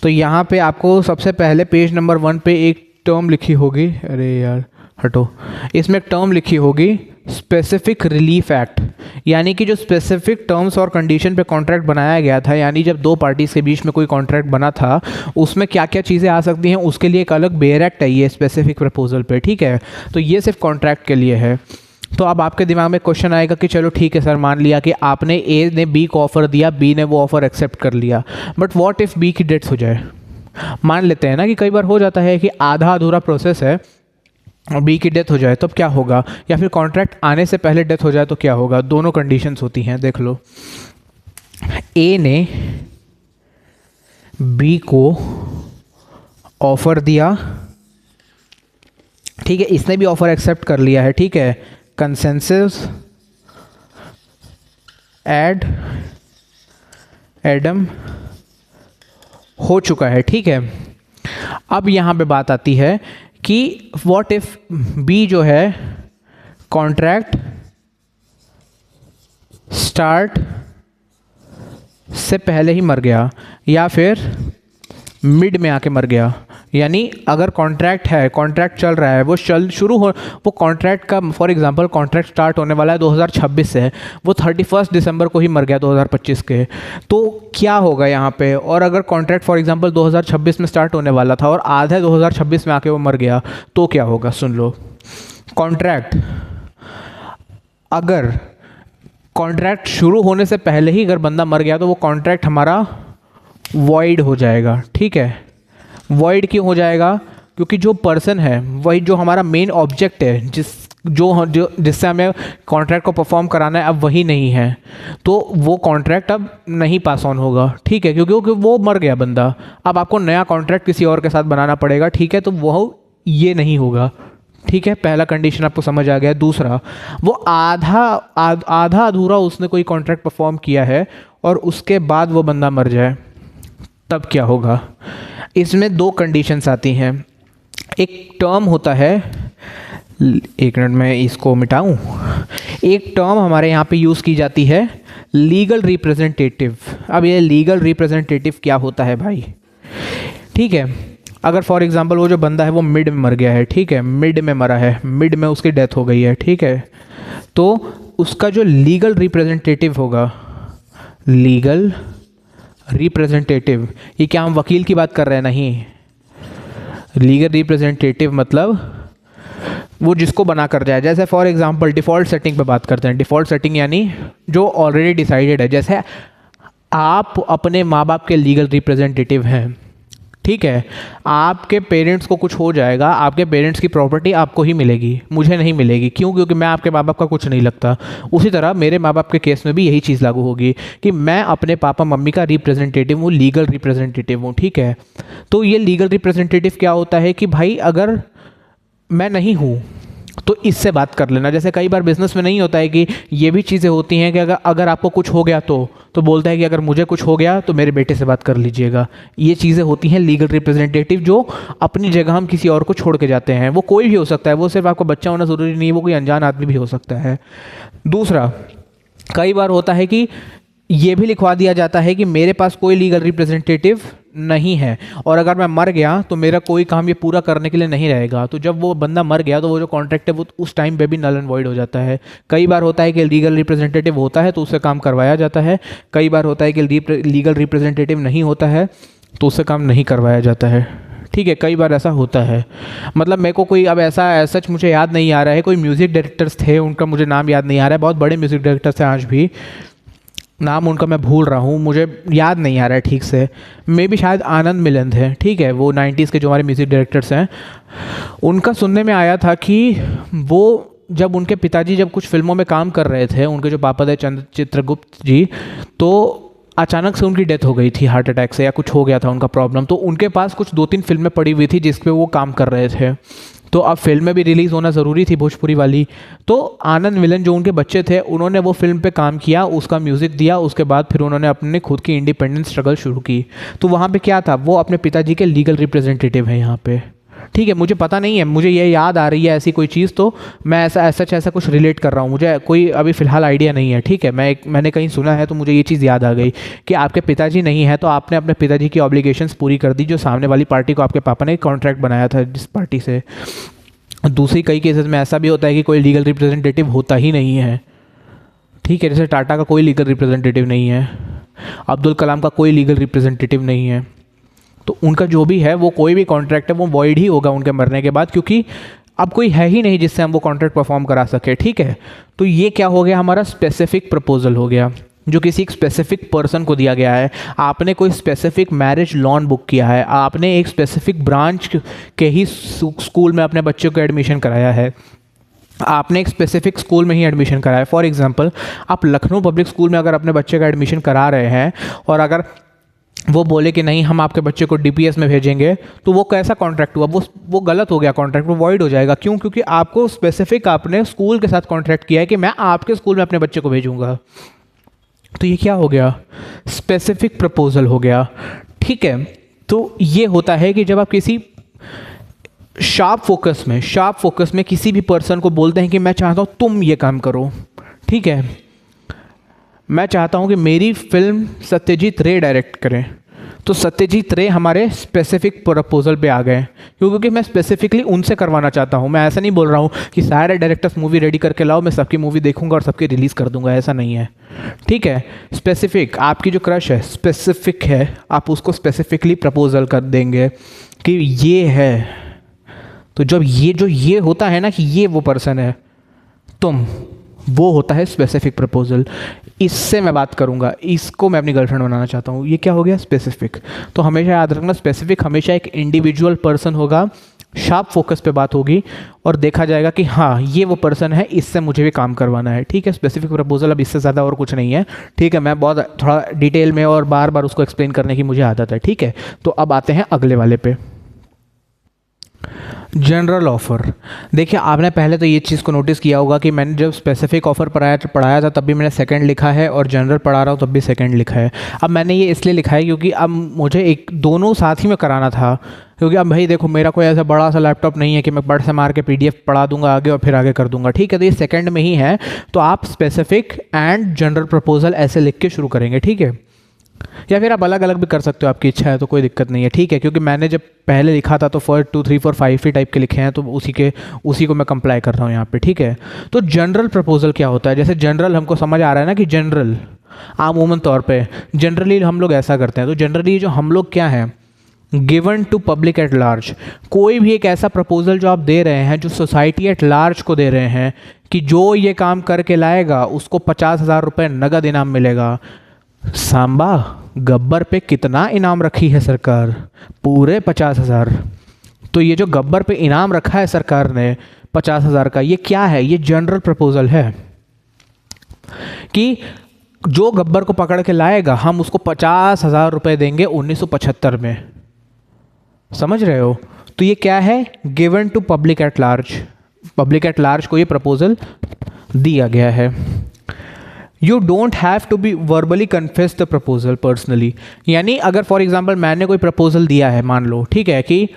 तो यहाँ पे आपको सबसे पहले पेज नंबर 1 पे एक टर्म लिखी होगी, अरे यार हटो, इसमें एक टर्म लिखी होगी स्पेसिफिक रिलीफ एक्ट। यानी कि जो स्पेसिफिक टर्म्स और कंडीशन पे कॉन्ट्रैक्ट बनाया गया था, यानी जब दो पार्टीज़ के बीच में कोई कॉन्ट्रैक्ट बना था, उसमें क्या क्या चीज़ें आ सकती हैं उसके लिए एक अलग बेयर एक्ट है ये स्पेसिफिक प्रपोजल पे, ठीक है। तो ये सिर्फ कॉन्ट्रैक्ट के लिए है। तो अब आपके दिमाग में क्वेश्चन आएगा कि चलो ठीक है सर, मान लिया कि आपने ए ने बी को ऑफ़र दिया, बी ने वो ऑफ़र एक्सेप्ट कर लिया, बट व्हाट इफ़ बी की डेथ हो जाए। मान लेते हैं ना कि कई बार हो जाता है कि आधा अधूरा प्रोसेस है और बी की डेथ हो जाए, तब क्या होगा, या फिर कॉन्ट्रैक्ट आने से पहले डेथ हो जाए तो क्या होगा। दोनों कंडीशंस होती हैं, देख लो। ए ने बी को ऑफर दिया, ठीक है, इसने भी ऑफर एक्सेप्ट कर लिया है, ठीक है, कंसेंसस एडम हो चुका है, ठीक है। अब यहाँ पे बात आती है कि व्हाट इफ बी जो है कॉन्ट्रैक्ट स्टार्ट से पहले ही मर गया या फिर मिड में आके मर गया। यानी अगर कॉन्ट्रैक्ट है, कॉन्ट्रैक्ट चल रहा है, वो कॉन्ट्रैक्ट का फॉर एग्जांपल कॉन्ट्रैक्ट स्टार्ट होने वाला है 2026 से, वो 31 दिसंबर को ही मर गया 2025 के, तो क्या होगा यहाँ पे? और अगर कॉन्ट्रैक्ट फॉर एग्जांपल 2026 में स्टार्ट होने वाला था और आधे 2026 में आके वो मर गया, तो क्या होगा? सुन लो, अगर कॉन्ट्रैक्ट शुरू होने से पहले ही अगर बंदा मर गया तो वो कॉन्ट्रैक्ट हमारा वॉइड हो जाएगा, ठीक है। वॉइड क्यों हो जाएगा? क्योंकि जो पर्सन है, वही जो हमारा मेन ऑब्जेक्ट है, जिससे हमें कॉन्ट्रैक्ट को परफॉर्म कराना है, अब वही नहीं है, तो वो कॉन्ट्रैक्ट अब नहीं पास ऑन होगा, ठीक है, क्योंकि वो मर गया बंदा। अब आपको नया कॉन्ट्रैक्ट किसी और के साथ बनाना पड़ेगा, ठीक है, तो वो ये नहीं होगा, ठीक है। पहला कंडीशन आपको समझ आ गया। दूसरा, वो आधा अधूरा उसने कोई कॉन्ट्रैक्ट परफॉर्म किया है और उसके बाद वो बंदा मर जाए, तब क्या होगा? इसमें दो कंडीशंस आती हैं। एक टर्म होता है, एक मिनट में इसको मिटाऊं, एक टर्म हमारे यहाँ पे यूज़ की जाती है, लीगल रिप्रेजेंटेटिव। अब ये लीगल रिप्रेजेंटेटिव क्या होता है भाई? ठीक है, अगर फॉर एग्जांपल वो जो बंदा है वो मिड में मर गया है, ठीक है, मिड में मरा है, मिड में उसकी डेथ हो गई है, ठीक है, तो उसका जो लीगल रिप्रेजेंटेटिव होगा, लीगल रिप्रेजेंटेटिव, ये क्या हम वकील की बात कर रहे हैं? नहीं, लीगल रिप्रेजेंटेटिव मतलब वो जिसको बना कर जाए। जैसे फॉर एग्जांपल डिफ़ॉल्ट सेटिंग पे बात करते हैं। डिफ़ॉल्ट सेटिंग यानी जो ऑलरेडी डिसाइडेड है। जैसे आप अपने माँ बाप के लीगल रिप्रेजेंटेटिव हैं, ठीक है, आपके पेरेंट्स को कुछ हो जाएगा, आपके पेरेंट्स की प्रॉपर्टी आपको ही मिलेगी, मुझे नहीं मिलेगी। क्यों? क्योंकि मैं आपके माँ बाप का कुछ नहीं लगता। उसी तरह मेरे माँ बाप के केस में भी यही चीज़ लागू होगी कि मैं अपने पापा मम्मी का रिप्रेजेंटेटिव हूँ, लीगल रिप्रेजेंटेटिव हूँ, ठीक है। तो ये लीगल रिप्रेजेंटेटिव क्या होता है कि भाई अगर मैं नहीं हूँ तो इससे बात कर लेना। जैसे कई बार बिजनेस में नहीं होता है कि ये भी चीज़ें होती हैं कि अगर आपको कुछ हो गया तो बोलता है कि अगर मुझे कुछ हो गया तो मेरे बेटे से बात कर लीजिएगा। ये चीज़ें होती हैं लीगल रिप्रेजेंटेटिव, जो अपनी जगह हम किसी और को छोड़ के जाते हैं। वो कोई भी हो सकता है, वो सिर्फ आपका बच्चा होना ज़रूरी नहीं है, वो कोई अनजान आदमी भी हो सकता है। दूसरा, कई बार होता है कि ये भी लिखवा दिया जाता है कि मेरे पास कोई लीगल रिप्रेजेंटेटिव नहीं है और अगर मैं मर गया तो मेरा कोई काम ये पूरा करने के लिए नहीं रहेगा। तो जब वो बंदा मर गया तो वो जो कॉन्ट्रैक्ट है वो उस टाइम पे भी नल एंड वॉइड हो जाता है। कई बार होता है कि लीगल रिप्रेजेंटेटिव होता है तो उससे काम करवाया जाता है, कई बार होता है कि लीगल रिप्रेजेंटेटिव नहीं होता है तो उससे काम नहीं करवाया जाता है, ठीक है। कई बार ऐसा होता है। मतलब मेरे को कोई अब ऐसा सच मुझे याद नहीं आ रहा है। कोई म्यूज़िक डायरेक्टर्स थे, उनका मुझे नाम याद नहीं आ रहा है, बहुत बड़े म्यूज़िक डायरेक्टर्स हैं, आज भी नाम उनका मैं भूल रहा हूँ, मुझे याद नहीं आ रहा है ठीक से। मे भी शायद आनंद मिलिंद है, ठीक है, वो 90s के जो हमारे म्यूज़िक डायरेक्टर्स हैं। उनका सुनने में आया था कि वो जब उनके पिताजी जब कुछ फिल्मों में काम कर रहे थे, उनके जो पापा थे चित्रगुप्त जी, तो अचानक से उनकी डेथ हो गई थी हार्ट अटैक से, या कुछ हो गया था उनका प्रॉब्लम। तो उनके पास कुछ 2-3 फिल्में पड़ी हुई थी जिस पे वो काम कर रहे थे। तो अब फिल्में भी रिलीज़ होना ज़रूरी थी, भोजपुरी वाली। तो आनंद मिलन जो उनके बच्चे थे, उन्होंने वो फिल्म पे काम किया, उसका म्यूज़िक दिया, उसके बाद फिर उन्होंने अपने खुद की इंडिपेंडेंट स्ट्रगल शुरू की। तो वहाँ पे क्या था, वो अपने पिताजी के लीगल रिप्रेजेंटेटिव हैं यहाँ पे, ठीक है। मुझे पता नहीं है, मुझे ये याद आ रही है ऐसी कोई चीज़, तो मैं ऐसा कुछ रिलेट कर रहा हूँ, मुझे कोई अभी फ़िलहाल आइडिया नहीं है, ठीक है। मैंने कहीं सुना है तो मुझे ये चीज़ याद आ गई कि आपके पिताजी नहीं है तो आपने अपने पिताजी की ऑब्लिगेशंस पूरी कर दी, जो सामने वाली पार्टी को आपके पापा ने कॉन्ट्रैक्ट बनाया था जिस पार्टी से। दूसरी कई केसेस में ऐसा भी होता है कि कोई लीगल रिप्रेजेंटेटिव होता ही नहीं है, ठीक है। जैसे टाटा का कोई लीगल रिप्रेजेंटेटिव नहीं है, अब्दुल कलाम का कोई लीगल रिप्रेजेंटेटिव नहीं है। तो उनका जो भी है, वो कोई भी कॉन्ट्रैक्ट है वो वॉइड ही होगा उनके मरने के बाद, क्योंकि अब कोई है ही नहीं जिससे हम वो कॉन्ट्रैक्ट परफॉर्म करा सके, ठीक है। तो ये क्या हो गया, हमारा स्पेसिफिक प्रपोजल हो गया, जो किसी एक स्पेसिफिक पर्सन को दिया गया है। आपने कोई स्पेसिफिक मैरिज लॉन बुक किया है, आपने एक स्पेसिफिक ब्रांच के ही स्कूल में अपने बच्चों को एडमिशन कराया है, आपने एक स्पेसिफिक स्कूल में ही एडमिशन कराया है। फॉर एग्जांपल, आप लखनऊ पब्लिक स्कूल में अगर अपने बच्चे का एडमिशन करा रहे हैं और अगर वो बोले कि नहीं हम आपके बच्चे को डीपीएस में भेजेंगे, तो वो कैसा कॉन्ट्रैक्ट हुआ, वो गलत हो गया, कॉन्ट्रैक्ट वो वॉइड हो जाएगा। क्यों? क्योंकि आपको स्पेसिफिक आपने स्कूल के साथ कॉन्ट्रैक्ट किया है कि मैं आपके स्कूल में अपने बच्चे को भेजूँगा। तो ये क्या हो गया, स्पेसिफिक प्रपोजल हो गया। ठीक है, तो ये होता है कि जब आप किसी शार्प फोकस में किसी भी पर्सन को बोलते हैं कि मैं चाहता हूँ तुम ये काम करो। ठीक है, मैं चाहता हूँ कि मेरी फिल्म सत्यजीत रे डायरेक्ट करें, तो सत्यजीत रे हमारे स्पेसिफिक प्रपोजल पे आ गए, क्योंकि मैं स्पेसिफिकली उनसे करवाना चाहता हूँ। मैं ऐसा नहीं बोल रहा हूँ कि सारे डायरेक्टर्स मूवी रेडी करके लाओ, मैं सबकी मूवी देखूंगा और सबकी रिलीज़ कर दूंगा, ऐसा नहीं है। ठीक है, स्पेसिफिक, आपकी जो क्रश है स्पेसिफिक है, आप उसको स्पेसिफिकली प्रपोजल कर देंगे कि ये है। तो जब ये होता है ना कि ये वो पर्सन है तुम, वो होता है स्पेसिफिक प्रपोजल। इससे मैं बात करूंगा, इसको मैं अपनी गर्लफ्रेंड बनाना चाहता हूँ, ये क्या हो गया, स्पेसिफिक। तो हमेशा याद रखना, स्पेसिफिक हमेशा एक इंडिविजुअल पर्सन होगा, शार्प फोकस पे बात होगी और देखा जाएगा कि हाँ ये वो पर्सन है, इससे मुझे भी काम करवाना है। ठीक है, स्पेसिफिक प्रपोजल, अब इससे ज़्यादा और कुछ नहीं है। ठीक है, मैं बहुत थोड़ा डिटेल में और बार बार उसको एक्सप्लेन करने की मुझे आदत है। ठीक है, तो अब आते हैं अगले वाले पे, जनरल ऑफ़र। देखिए, आपने पहले तो ये चीज़ को नोटिस किया होगा कि मैंने जब स्पेसिफिक ऑफ़र पढ़ाया था तब भी मैंने सेकंड लिखा है, और जनरल पढ़ा रहा हूँ तब भी सेकंड लिखा है। अब मैंने ये इसलिए लिखा है क्योंकि अब मुझे एक दोनों साथ ही में कराना था, क्योंकि अब भाई देखो मेरा कोई ऐसा बड़ा सा लैपटॉप नहीं है कि मैं बट से मार के PDF पढ़ा दूंगा आगे और फिर आगे कर दूंगा। ठीक है, तो ये सेकंड में ही है, तो आप स्पेसिफिक एंड जनरल प्रपोजल ऐसे लिख के शुरू करेंगे। ठीक है, या फिर आप अलग अलग भी कर सकते हो, आपकी इच्छा है तो कोई दिक्कत नहीं है। ठीक है, क्योंकि मैंने जब पहले लिखा था तो 1 2 3 4 5 ही टाइप के लिखे हैं, तो उसी को मैं कंप्लाई कर रहा हूँ यहाँ पे। ठीक है, तो जनरल प्रपोजल क्या होता है, जैसे जनरल हमको समझ आ रहा है ना कि जनरल आमूमन तौर पे जनरली हम लोग ऐसा करते हैं। तो जनरली जो हम लोग क्या है, given to public at large, कोई भी एक ऐसा प्रपोजल जो आप दे रहे हैं जो सोसाइटी एट लार्ज को दे रहे हैं कि जो ये काम करके लाएगा उसको 50,000 रुपये नगद इनाम मिलेगा। सांबा गब्बर पे कितना इनाम रखी है सरकार, पूरे 50,000। तो ये जो गब्बर पे इनाम रखा है सरकार ने 50,000 का, ये क्या है, ये जनरल प्रपोजल है कि जो गब्बर को पकड़ के लाएगा हम उसको 50,000 रुपये देंगे 1975 में। समझ रहे हो, तो ये क्या है, given to public at large, public at large को ये प्रपोजल दिया गया है। You don't have to be verbally confess the proposal personally, यानी अगर फॉर एग्जाम्पल मैंने कोई प्रपोजल दिया है, मान लो ठीक है कि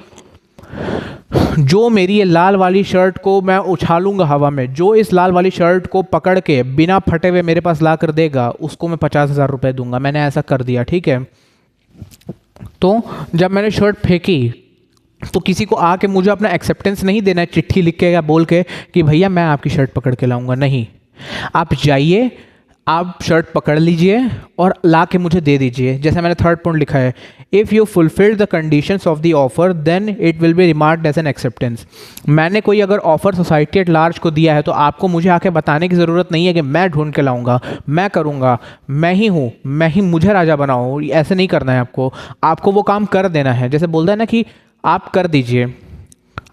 जो मेरी ये लाल वाली शर्ट को मैं उछालूंगा हवा में, जो इस लाल वाली शर्ट को पकड़ के बिना फटे हुए मेरे पास ला कर देगा उसको मैं 50,000 रुपये दूंगा, मैंने ऐसा कर दिया। ठीक है, तो जब मैंने शर्ट फेंकी तो किसी को आके मुझे अपना एक्सेप्टेंस नहीं देना है चिट्ठी लिख के या बोल के कि भैया मैं आपकी शर्ट पकड़ के लाऊंगा, नहीं। आप जाइए, आप शर्ट पकड़ लीजिए और ला के मुझे दे दीजिए। जैसे मैंने थर्ड पॉइंट लिखा है, if you fulfilled the conditions of the offer then it will be remarked as an acceptance. मैंने कोई अगर ऑफर सोसाइटी एट लार्ज को दिया है तो आपको मुझे आके बताने की ज़रूरत नहीं है कि मैं ढूंढ के लाऊंगा, मैं करूंगा, मैं ही हूँ, मैं ही मुझे राजा बनाओ, ऐसे नहीं करना है आपको वो काम कर देना है। जैसे बोलता है ना कि आप कर दीजिए,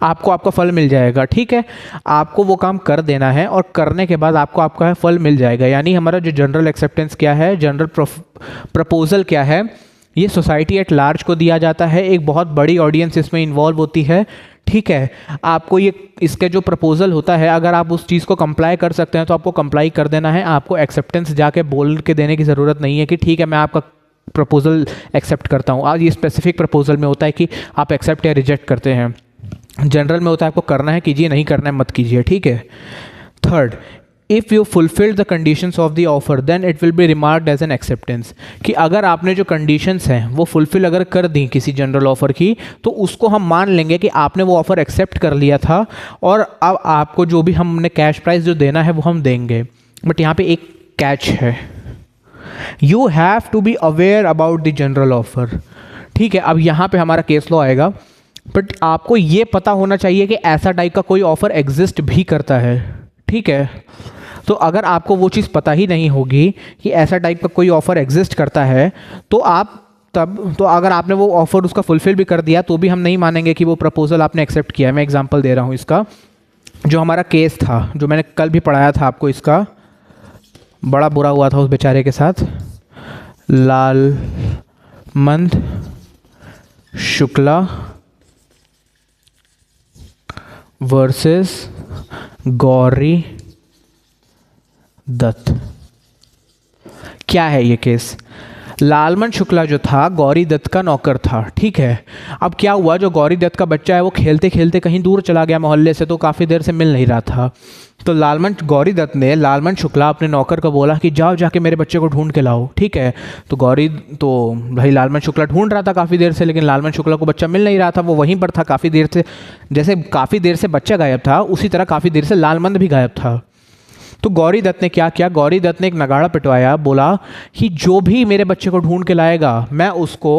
आपको आपका फल मिल जाएगा। ठीक है, आपको वो काम कर देना है और करने के बाद आपको आपका फल मिल जाएगा। यानी हमारा जो जनरल एक्सेप्टेंस क्या है, जनरल प्रपोजल क्या है, ये सोसाइटी एट लार्ज को दिया जाता है, एक बहुत बड़ी ऑडियंस इसमें इन्वॉल्व होती है। ठीक है, आपको ये इसके जो प्रपोजल होता है, अगर आप उस चीज़ को कंप्लाई कर सकते हैं तो आपको कंप्लाई कर देना है, आपको एक्सेप्टेंस जाके बोल के देने की ज़रूरत नहीं है कि ठीक है मैं आपका प्रपोजल एक्सेप्ट करता हूँ। आज ये स्पेसिफिक प्रपोजल में होता है कि आप एक्सेप्ट या रिजेक्ट करते हैं, जनरल में होता है आपको करना है कीजिए, नहीं करना है मत कीजिए। ठीक है, third, if you fulfil the conditions of the offer then it will be remarked as an acceptance, कि अगर आपने जो कंडीशंस हैं वो फुलफिल अगर कर दी किसी जनरल ऑफर की तो उसको हम मान लेंगे कि आपने वो ऑफर एक्सेप्ट कर लिया था और अब आपको जो भी हमने कैश प्राइस जो देना है वो हम देंगे। बट यहाँ पे एक कैच है, you have to be aware about the general offer. ठीक है, अब यहाँ पे हमारा केस लॉ आएगा, बट आपको ये पता होना चाहिए कि ऐसा टाइप का कोई ऑफर एग्जिस्ट भी करता है। ठीक है, तो अगर आपको वो चीज़ पता ही नहीं होगी कि ऐसा टाइप का कोई ऑफर एग्जिस्ट करता है तो अगर आपने वो ऑफर उसका फुलफिल भी कर दिया तो भी हम नहीं मानेंगे कि वो प्रपोजल आपने एक्सेप्ट किया है। मैं एग्जांपल दे रहा हूँ इसका, जो हमारा केस था जो मैंने कल भी पढ़ाया था आपको, इसका बड़ा बुरा हुआ था उस बेचारे के साथ, लालमंद शुक्ला वर्सेस गौरी दत्त। क्या है ये केस? लालमन शुक्ला जो था गौरी दत्त का नौकर था, ठीक है। अब क्या हुआ, जो गौरी दत्त का बच्चा है वो खेलते खेलते कहीं दूर चला गया मोहल्ले से, तो काफ़ी देर से मिल नहीं रहा था। तो गौरी दत्त ने लालमन शुक्ला अपने नौकर को बोला कि जाओ जाके मेरे बच्चे को ढूंढ के लाओ, ठीक है। तो भाई लालमन शुक्ला ढूंढ रहा था काफ़ी देर से, लेकिन लालमन शुक्ला को बच्चा मिल नहीं रहा था। वो वहीं पर था काफ़ी देर से, जैसे काफ़ी देर से बच्चा गायब था उसी तरह काफ़ी देर से लालमंद भी गायब था। तो गौरी दत्त ने क्या किया, गौरी दत्त ने एक नगाड़ा पिटवाया, बोला कि जो भी मेरे बच्चे को ढूंढ के लाएगा मैं उसको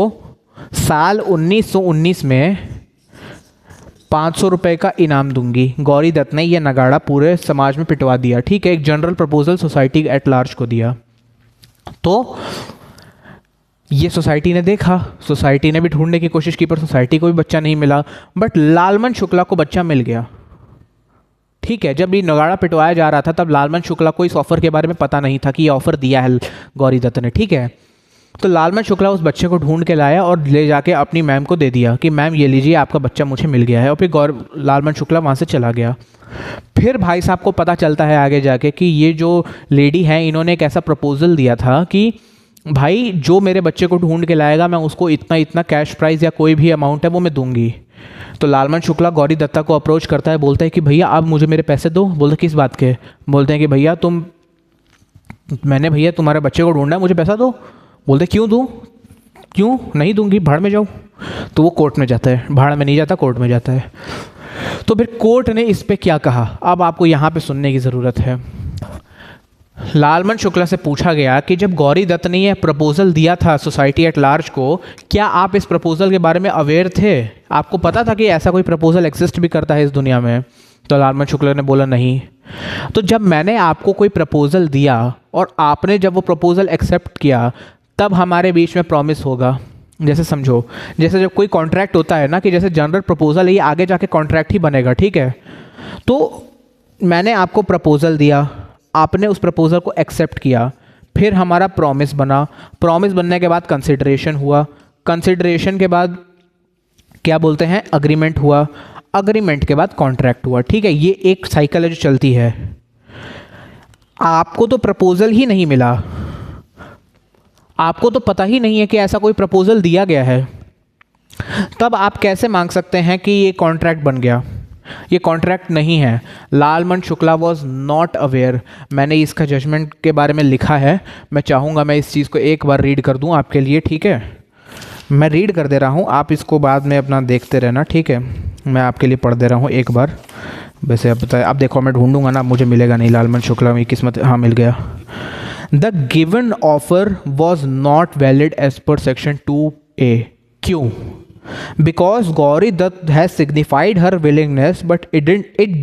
साल 1919 में 500 रुपये का इनाम दूंगी। गौरी दत्त ने यह नगाड़ा पूरे समाज में पिटवा दिया, ठीक है, एक general proposal society at large को दिया। तो ये सोसाइटी ने देखा, सोसाइटी ने भी ढूंढने की कोशिश की पर सोसाइटी को भी बच्चा नहीं मिला, बट लालमन शुक्ला को बच्चा मिल गया, ठीक है। जब ये नगाड़ा पिटवाया जा रहा था तब लालमन शुक्ला को इस ऑफर के बारे में पता नहीं था कि ये ऑफर दिया है गौरी दत्त ने, ठीक है। तो लालमन शुक्ला उस बच्चे को ढूंढ के लाया और ले जाके अपनी मैम को दे दिया कि मैम ये लीजिए आपका बच्चा मुझे मिल गया है, और फिर लालमन शुक्ला वहाँ से चला गया। फिर भाई साहब को पता चलता है आगे जाके कि ये जो लेडी है इन्होंने एक ऐसा प्रपोजल दिया था कि भाई जो मेरे बच्चे को ढूंढ के लाएगा मैं उसको इतना इतना कैश प्राइज़ या कोई भी अमाउंट है वो मैं दूंगी। तो लालमन शुक्ला गौरी दत्ता को अप्रोच करता है, बोलता है कि भैया आप मुझे मेरे पैसे दो। बोलते किस बात के? बोलते हैं कि भैया मैंने भैया तुम्हारे बच्चे को ढूंढना है, मुझे पैसा दो। बोलते क्यों दूँ? क्यों नहीं दूंगी, भाड़ में जाओ। तो वो कोर्ट में जाता है, भाड़ में नहीं जाता, कोर्ट में जाता है। तो फिर कोर्ट ने इस पे क्या कहा, अब आपको यहाँ पे सुनने की ज़रूरत है। लालमन शुक्ला से पूछा गया कि जब गौरी दत्त ने यह प्रपोजल दिया था सोसाइटी एट लार्ज को, क्या आप इस प्रपोजल के बारे में अवेयर थे? आपको पता था कि ऐसा कोई प्रपोजल एग्जिस्ट भी करता है इस दुनिया में? तो लालमन शुक्ला ने बोला नहीं। तो जब मैंने आपको कोई प्रपोजल दिया और आपने जब वो प्रपोजल एक्सेप्ट किया तब हमारे बीच में प्रॉमिस होगा। जैसे समझो, जैसे जब कोई कॉन्ट्रैक्ट होता है ना, कि जैसे जनरल प्रपोजल है ये आगे जाके कॉन्ट्रैक्ट ही बनेगा, ठीक है। तो मैंने आपको प्रपोजल दिया, आपने उस प्रपोजल को एक्सेप्ट किया, फिर हमारा प्रॉमिस बना, प्रॉमिस बनने के बाद कंसिडरेशन हुआ, कंसिडरेशन के बाद क्या बोलते हैं अग्रीमेंट हुआ, अग्रीमेंट के बाद कॉन्ट्रैक्ट हुआ, ठीक है। ये एक साइकिल है जो चलती है। आपको तो प्रपोजल ही नहीं मिला, आपको तो पता ही नहीं है कि ऐसा कोई प्रपोजल दिया गया है, तब आप कैसे मांग सकते हैं कि ये कॉन्ट्रैक्ट बन गया? ये कॉन्ट्रैक्ट नहीं है। Lalman Shukla was not aware. मैंने इसका जजमेंट के बारे में लिखा है, मैं चाहूँगा मैं इस चीज़ को एक बार रीड कर दूँ आपके लिए, ठीक है। मैं रीड कर दे रहा हूँ, आप इसको बाद में अपना देखते रहना, ठीक है। मैं आपके लिए पढ़ दे रहा हूँ एक बार। वैसे अब बताए, अब देखो मैं ढूंढूंगा ना, मुझे मिलेगा नहीं लालमन शुक्ला में किस्मत, हाँ मिल गया। The given offer was not valid as per section 2A। क्यों? Because Gauri Dutt has signified her willingness, but it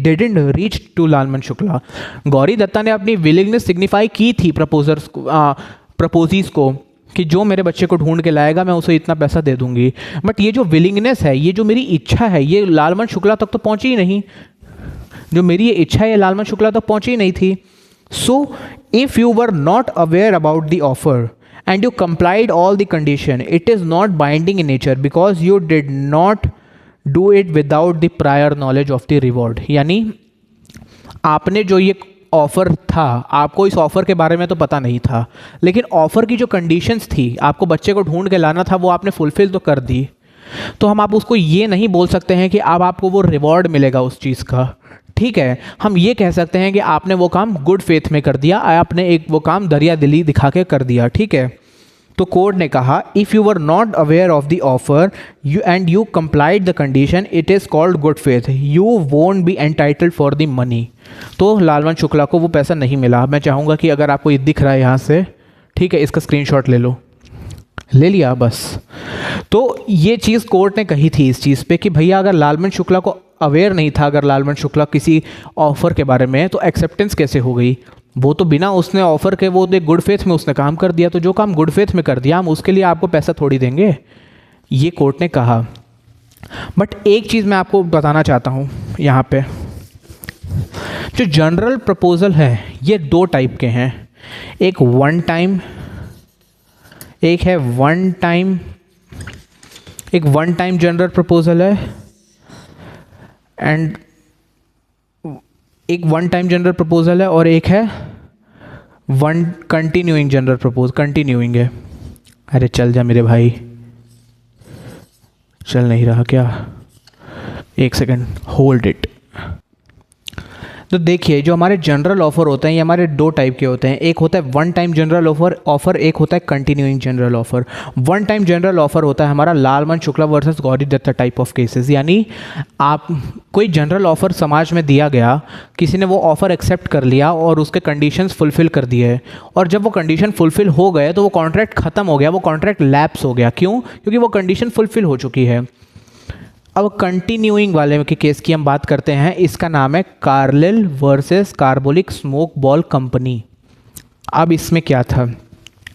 didn't reach to Lalman Shukla. Gauri Dutta ने अपनी विलिंगनेस सिग्निफाई की थी प्रपोजीज को कि जो मेरे बच्चे को ढूंढ के लाएगा मैं उसे इतना पैसा दे दूंगी, बट ये जो विलिंगनेस है, ये जो मेरी इच्छा है, ये लालमन शुक्ला तक तो पहुंची ही नहीं। जो मेरी ये इच्छा है लालमन शुक्ला तक पहुंची ही नहीं थी। So if you were not aware about the offer and you complied all the condition, it is not binding in nature because you did not do it without the prior knowledge of the reward। यानी आपने जो ये offer था, आपको इस offer के बारे में तो पता नहीं था, लेकिन ऑफ़र की जो कंडीशंस थी, आपको बच्चे को ढूंढ के लाना था, वो आपने फुलफिल तो कर दी। तो हम आप उसको ये नहीं बोल सकते हैं कि अब आपको वो रिवॉर्ड मिलेगा उस चीज़ का, ठीक है। हम ये कह सकते हैं कि आपने वो काम गुड फेथ में कर दिया, आपने एक वो काम दरिया दिली दिखा के कर दिया, ठीक है। तो कोर्ट ने कहा if you were not aware of the offer you complied the condition, it is called good faith, you won't be entitled for the money. तो लालमन शुक्ला को वो पैसा नहीं मिला। मैं चाहूँगा कि अगर आपको ये दिख रहा है यहाँ से, ठीक है, इसका स्क्रीनशॉट ले लो। ले लिया बस। तो ये चीज़ कोर्ट ने कही थी इस चीज़ पे कि भैया अगर लालमन शुक्ला को अवेयर नहीं था, अगर लालमन शुक्ला किसी ऑफ़र के बारे में, तो एक्सेप्टेंस कैसे हो गई? वो तो बिना उसने ऑफ़र के वो गुड फेथ में उसने काम कर दिया। तो जो काम गुड फेथ में कर दिया हम उसके लिए आपको पैसा थोड़ी देंगे, ये कोर्ट ने कहा। बट एक चीज़ मैं आपको बताना चाहता हूँ यहाँ पे, जो जनरल प्रपोजल है ये दो टाइप के हैं, एक वन टाइम, एक है वन टाइम, एक वन टाइम जनरल प्रपोजल है एंड एक वन टाइम जनरल प्रपोजल है, और एक है one continuing general propose, continuing है। अरे चल जा मेरे भाई, चल नहीं रहा क्या? एक सेकेंड, होल्ड इट। तो देखिए, जो हमारे जनरल ऑफर होते हैं ये हमारे दो टाइप के होते हैं। एक होता है वन टाइम जनरल ऑफर, एक होता है continuing general offer. One time general offer होता है हमारा Lalman Shukla versus Gauri Datta type of cases, यानी आप कोई जनरल ऑफर समाज में दिया गया, किसी ने वो ऑफर एक्सेप्ट कर लिया और उसके कंडीशंस फुलफिल कर दिए, और जब वो कंडीशन फुलफिल हो गए तो वो कॉन्ट्रैक्ट खत्म हो गया, वो कॉन्ट्रैक्ट लैप्स हो गया। क्यों? क्योंकि वो कंडीशन फुलफिल हो चुकी है। अब कंटिन्यूइंग वाले के केस की हम बात करते हैं। इसका नाम है Carlill versus carbolic smoke ball company. अब इसमें क्या था,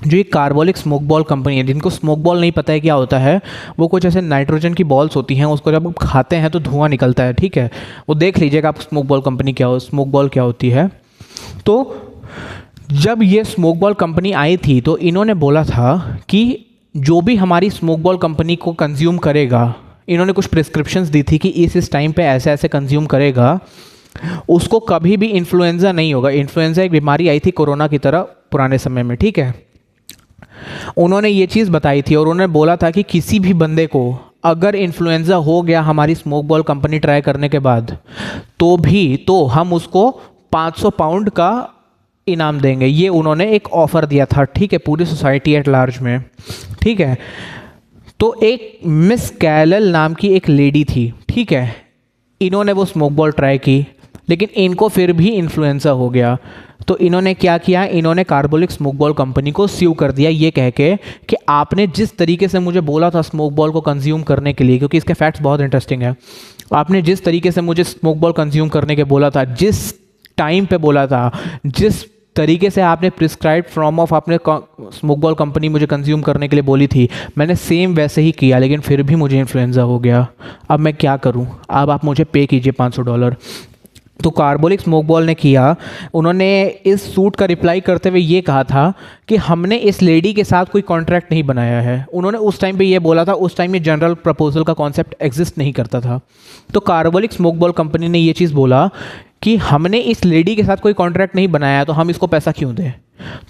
जो ये कार्बोलिक स्मोक बॉल कंपनी है, जिनको स्मोक बॉल नहीं पता है क्या होता है, वो कुछ ऐसे नाइट्रोजन की बॉल्स होती हैं, उसको जब आप खाते हैं तो धुआं निकलता है, ठीक है। वो देख लीजिएगा आप स्मोक बॉल कंपनी क्या हो, स्मोक बॉल क्या होती है। तो जब ये स्मोक बॉल कंपनी आई थी तो इन्होंने बोला था कि जो भी हमारी स्मोक बॉल कंपनी को कंज्यूम करेगा, इन्होंने कुछ प्रिस्क्रिप्शंस दी थी कि इस टाइम पे ऐसे ऐसे कंज्यूम करेगा, उसको कभी भी इन्फ्लुएंजा नहीं होगा। इन्फ्लुएंजा एक बीमारी आई थी कोरोना की तरह पुराने समय में, ठीक है। उन्होंने ये चीज़ बताई थी और उन्होंने बोला था कि किसी भी बंदे को अगर इन्फ्लुएंजा हो गया हमारी स्मोक बॉल कंपनी ट्राई करने के बाद, तो हम उसको 500 पाउंड का इनाम देंगे। ये उन्होंने एक ऑफ़र दिया था, ठीक है, पूरी सोसाइटी एट लार्ज में, ठीक है। तो एक मिस कैलल नाम की एक लेडी थी, ठीक है, इन्होंने वो स्मोक बॉल ट्राई की, लेकिन इनको फिर भी इन्फ्लुएंजा हो गया। तो इन्होंने क्या किया, इन्होंने कार्बोलिक स्मोक बॉल कंपनी को स्यू कर दिया, ये कह के कि आपने जिस तरीके से मुझे बोला था स्मोक बॉल को कंज्यूम करने के लिए, क्योंकि इसके फैक्ट्स बहुत इंटरेस्टिंग है, आपने जिस तरीके से मुझे स्मोक बॉल कंज्यूम करने के बोला था, जिस टाइम पे बोला था, जिस तरीके से आपने प्रिस्क्राइब फॉर्म ऑफ आपने स्मोक बॉल कंपनी मुझे कंज्यूम करने के लिए बोली थी, मैंने सेम वैसे ही किया, लेकिन फिर भी मुझे इन्फ्लुएंजा हो गया। अब मैं क्या करूं? अब आप मुझे पे कीजिए $500। तो कार्बोलिक स्मोक बॉल ने किया, उन्होंने इस सूट का रिप्लाई करते हुए ये कहा था कि हमने इस लेडी के साथ कोई कॉन्ट्रैक्ट नहीं बनाया है। उन्होंने उस टाइम पे ये बोला था, उस टाइम ये जनरल प्रपोजल का कॉन्सेप्ट एग्जिस्ट नहीं करता था। तो कार्बोलिक स्मोक बॉल कंपनी ने ये चीज़ बोला कि हमने इस लेडी के साथ कोई कॉन्ट्रैक्ट नहीं बनाया, तो हम इसको पैसा क्यों दें।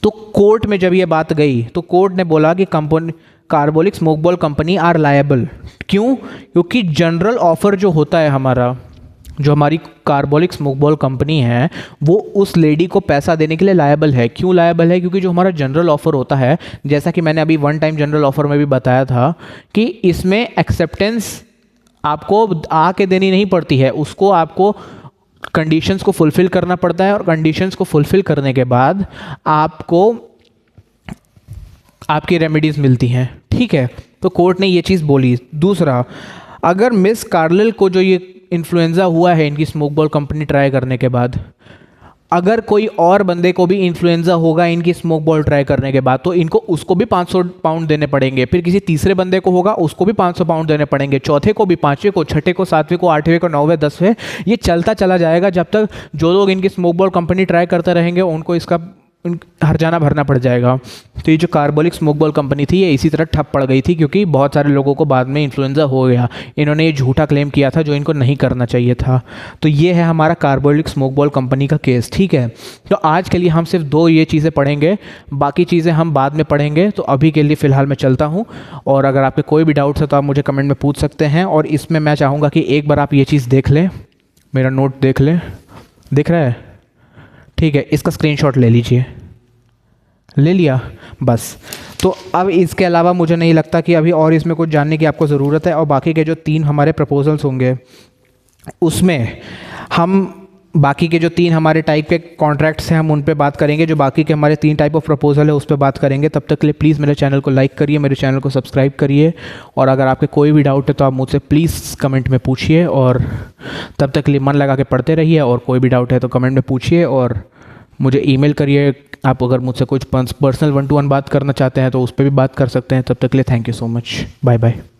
तो कोर्ट में जब ये बात गई तो कोर्ट ने बोला कि company carbolic smoke ball company are liable. क्यों? क्योंकि जनरल ऑफर जो होता है हमारा, जो हमारी कार्बोलिक स्मोक बॉल कंपनी है, वो उस लेडी को पैसा देने के लिए लायबल है। क्यों लायबल है? क्योंकि जो हमारा जनरल ऑफर होता है, जैसा कि मैंने अभी वन टाइम जनरल ऑफर में भी बताया था, कि इसमें एक्सेप्टेंस आपको आके देनी नहीं पड़ती है, उसको आपको कंडीशंस को फुलफिल करना पड़ता है, और कंडीशंस को फुलफिल करने के बाद आपको आपकी रेमेडीज मिलती हैं, ठीक है। तो कोर्ट ने ये चीज़ बोली। दूसरा, अगर मिस कार्लिल को जो ये इन्फ्लुएंजा हुआ है इनकी स्मोक बॉल कंपनी ट्राई करने के बाद, अगर कोई और बंदे को भी इन्फ्लुएंजा होगा इनकी स्मोक बॉल ट्राई करने के बाद, तो इनको उसको भी 500 पाउंड देने पड़ेंगे। फिर किसी तीसरे बंदे को होगा, उसको भी 500 पाउंड देने पड़ेंगे, चौथे को भी, पांचवें को, छठे को, सातवें को, आठवें को, नौवें, 10वें, ये चलता चला जाएगा जब तक जो लोग इनकी स्मोक बॉल कंपनी ट्राई करते रहेंगे उनको इसका हर्जाना भरना पड़ जाएगा। तो ये जो कार्बोलिक स्मोक बॉल कंपनी थी ये इसी तरह ठप पड़ गई थी, क्योंकि बहुत सारे लोगों को बाद में इन्फ्लुएंजा हो गया। इन्होंने ये झूठा क्लेम किया था जो इनको नहीं करना चाहिए था। तो ये है हमारा कार्बोलिक स्मोक बॉल कंपनी का केस, ठीक है। तो आज के लिए हम सिर्फ 2 ये चीज़ें पढ़ेंगे, बाकी चीज़ें हम बाद में पढ़ेंगे। तो अभी के लिए फ़िलहाल मैं चलता हूँ, और अगर आपके कोई भी डाउट्स है तो आप मुझे कमेंट में पूछ सकते हैं। और इसमें मैं चाहूँगा कि एक बार आप ये चीज़ देख लें, मेरा नोट देख लें, दिख रहा है, ठीक है। इसका स्क्रीनशॉट ले लीजिए, ले लिया बस। तो अब इसके अलावा मुझे नहीं लगता कि अभी और इसमें कुछ जानने की आपको ज़रूरत है। और बाकी के जो 3 हमारे प्रपोजल्स होंगे उसमें हम बाकी के जो 3 हमारे टाइप के कॉन्ट्रैक्ट्स हैं हम उन पे बात करेंगे। जो बाकी के हमारे 3 टाइप ऑफ प्रपोजल है उस पर बात करेंगे। तब तक के लिए प्लीज़ मेरे चैनल को लाइक करिए, मेरे चैनल को सब्सक्राइब करिए, और अगर आपके कोई भी डाउट है तो आप मुझसे प्लीज़ कमेंट में पूछिए। और तब तक के लिए मन लगा के पढ़ते रहिए, और कोई भी डाउट है तो कमेंट में पूछिए और मुझे ईमेल करिए। आप अगर मुझसे कुछ पर्सनल 1-to-1 बात करना चाहते हैं तो उस पर भी बात कर सकते हैं। तब तक के लिए thank you so much, bye bye.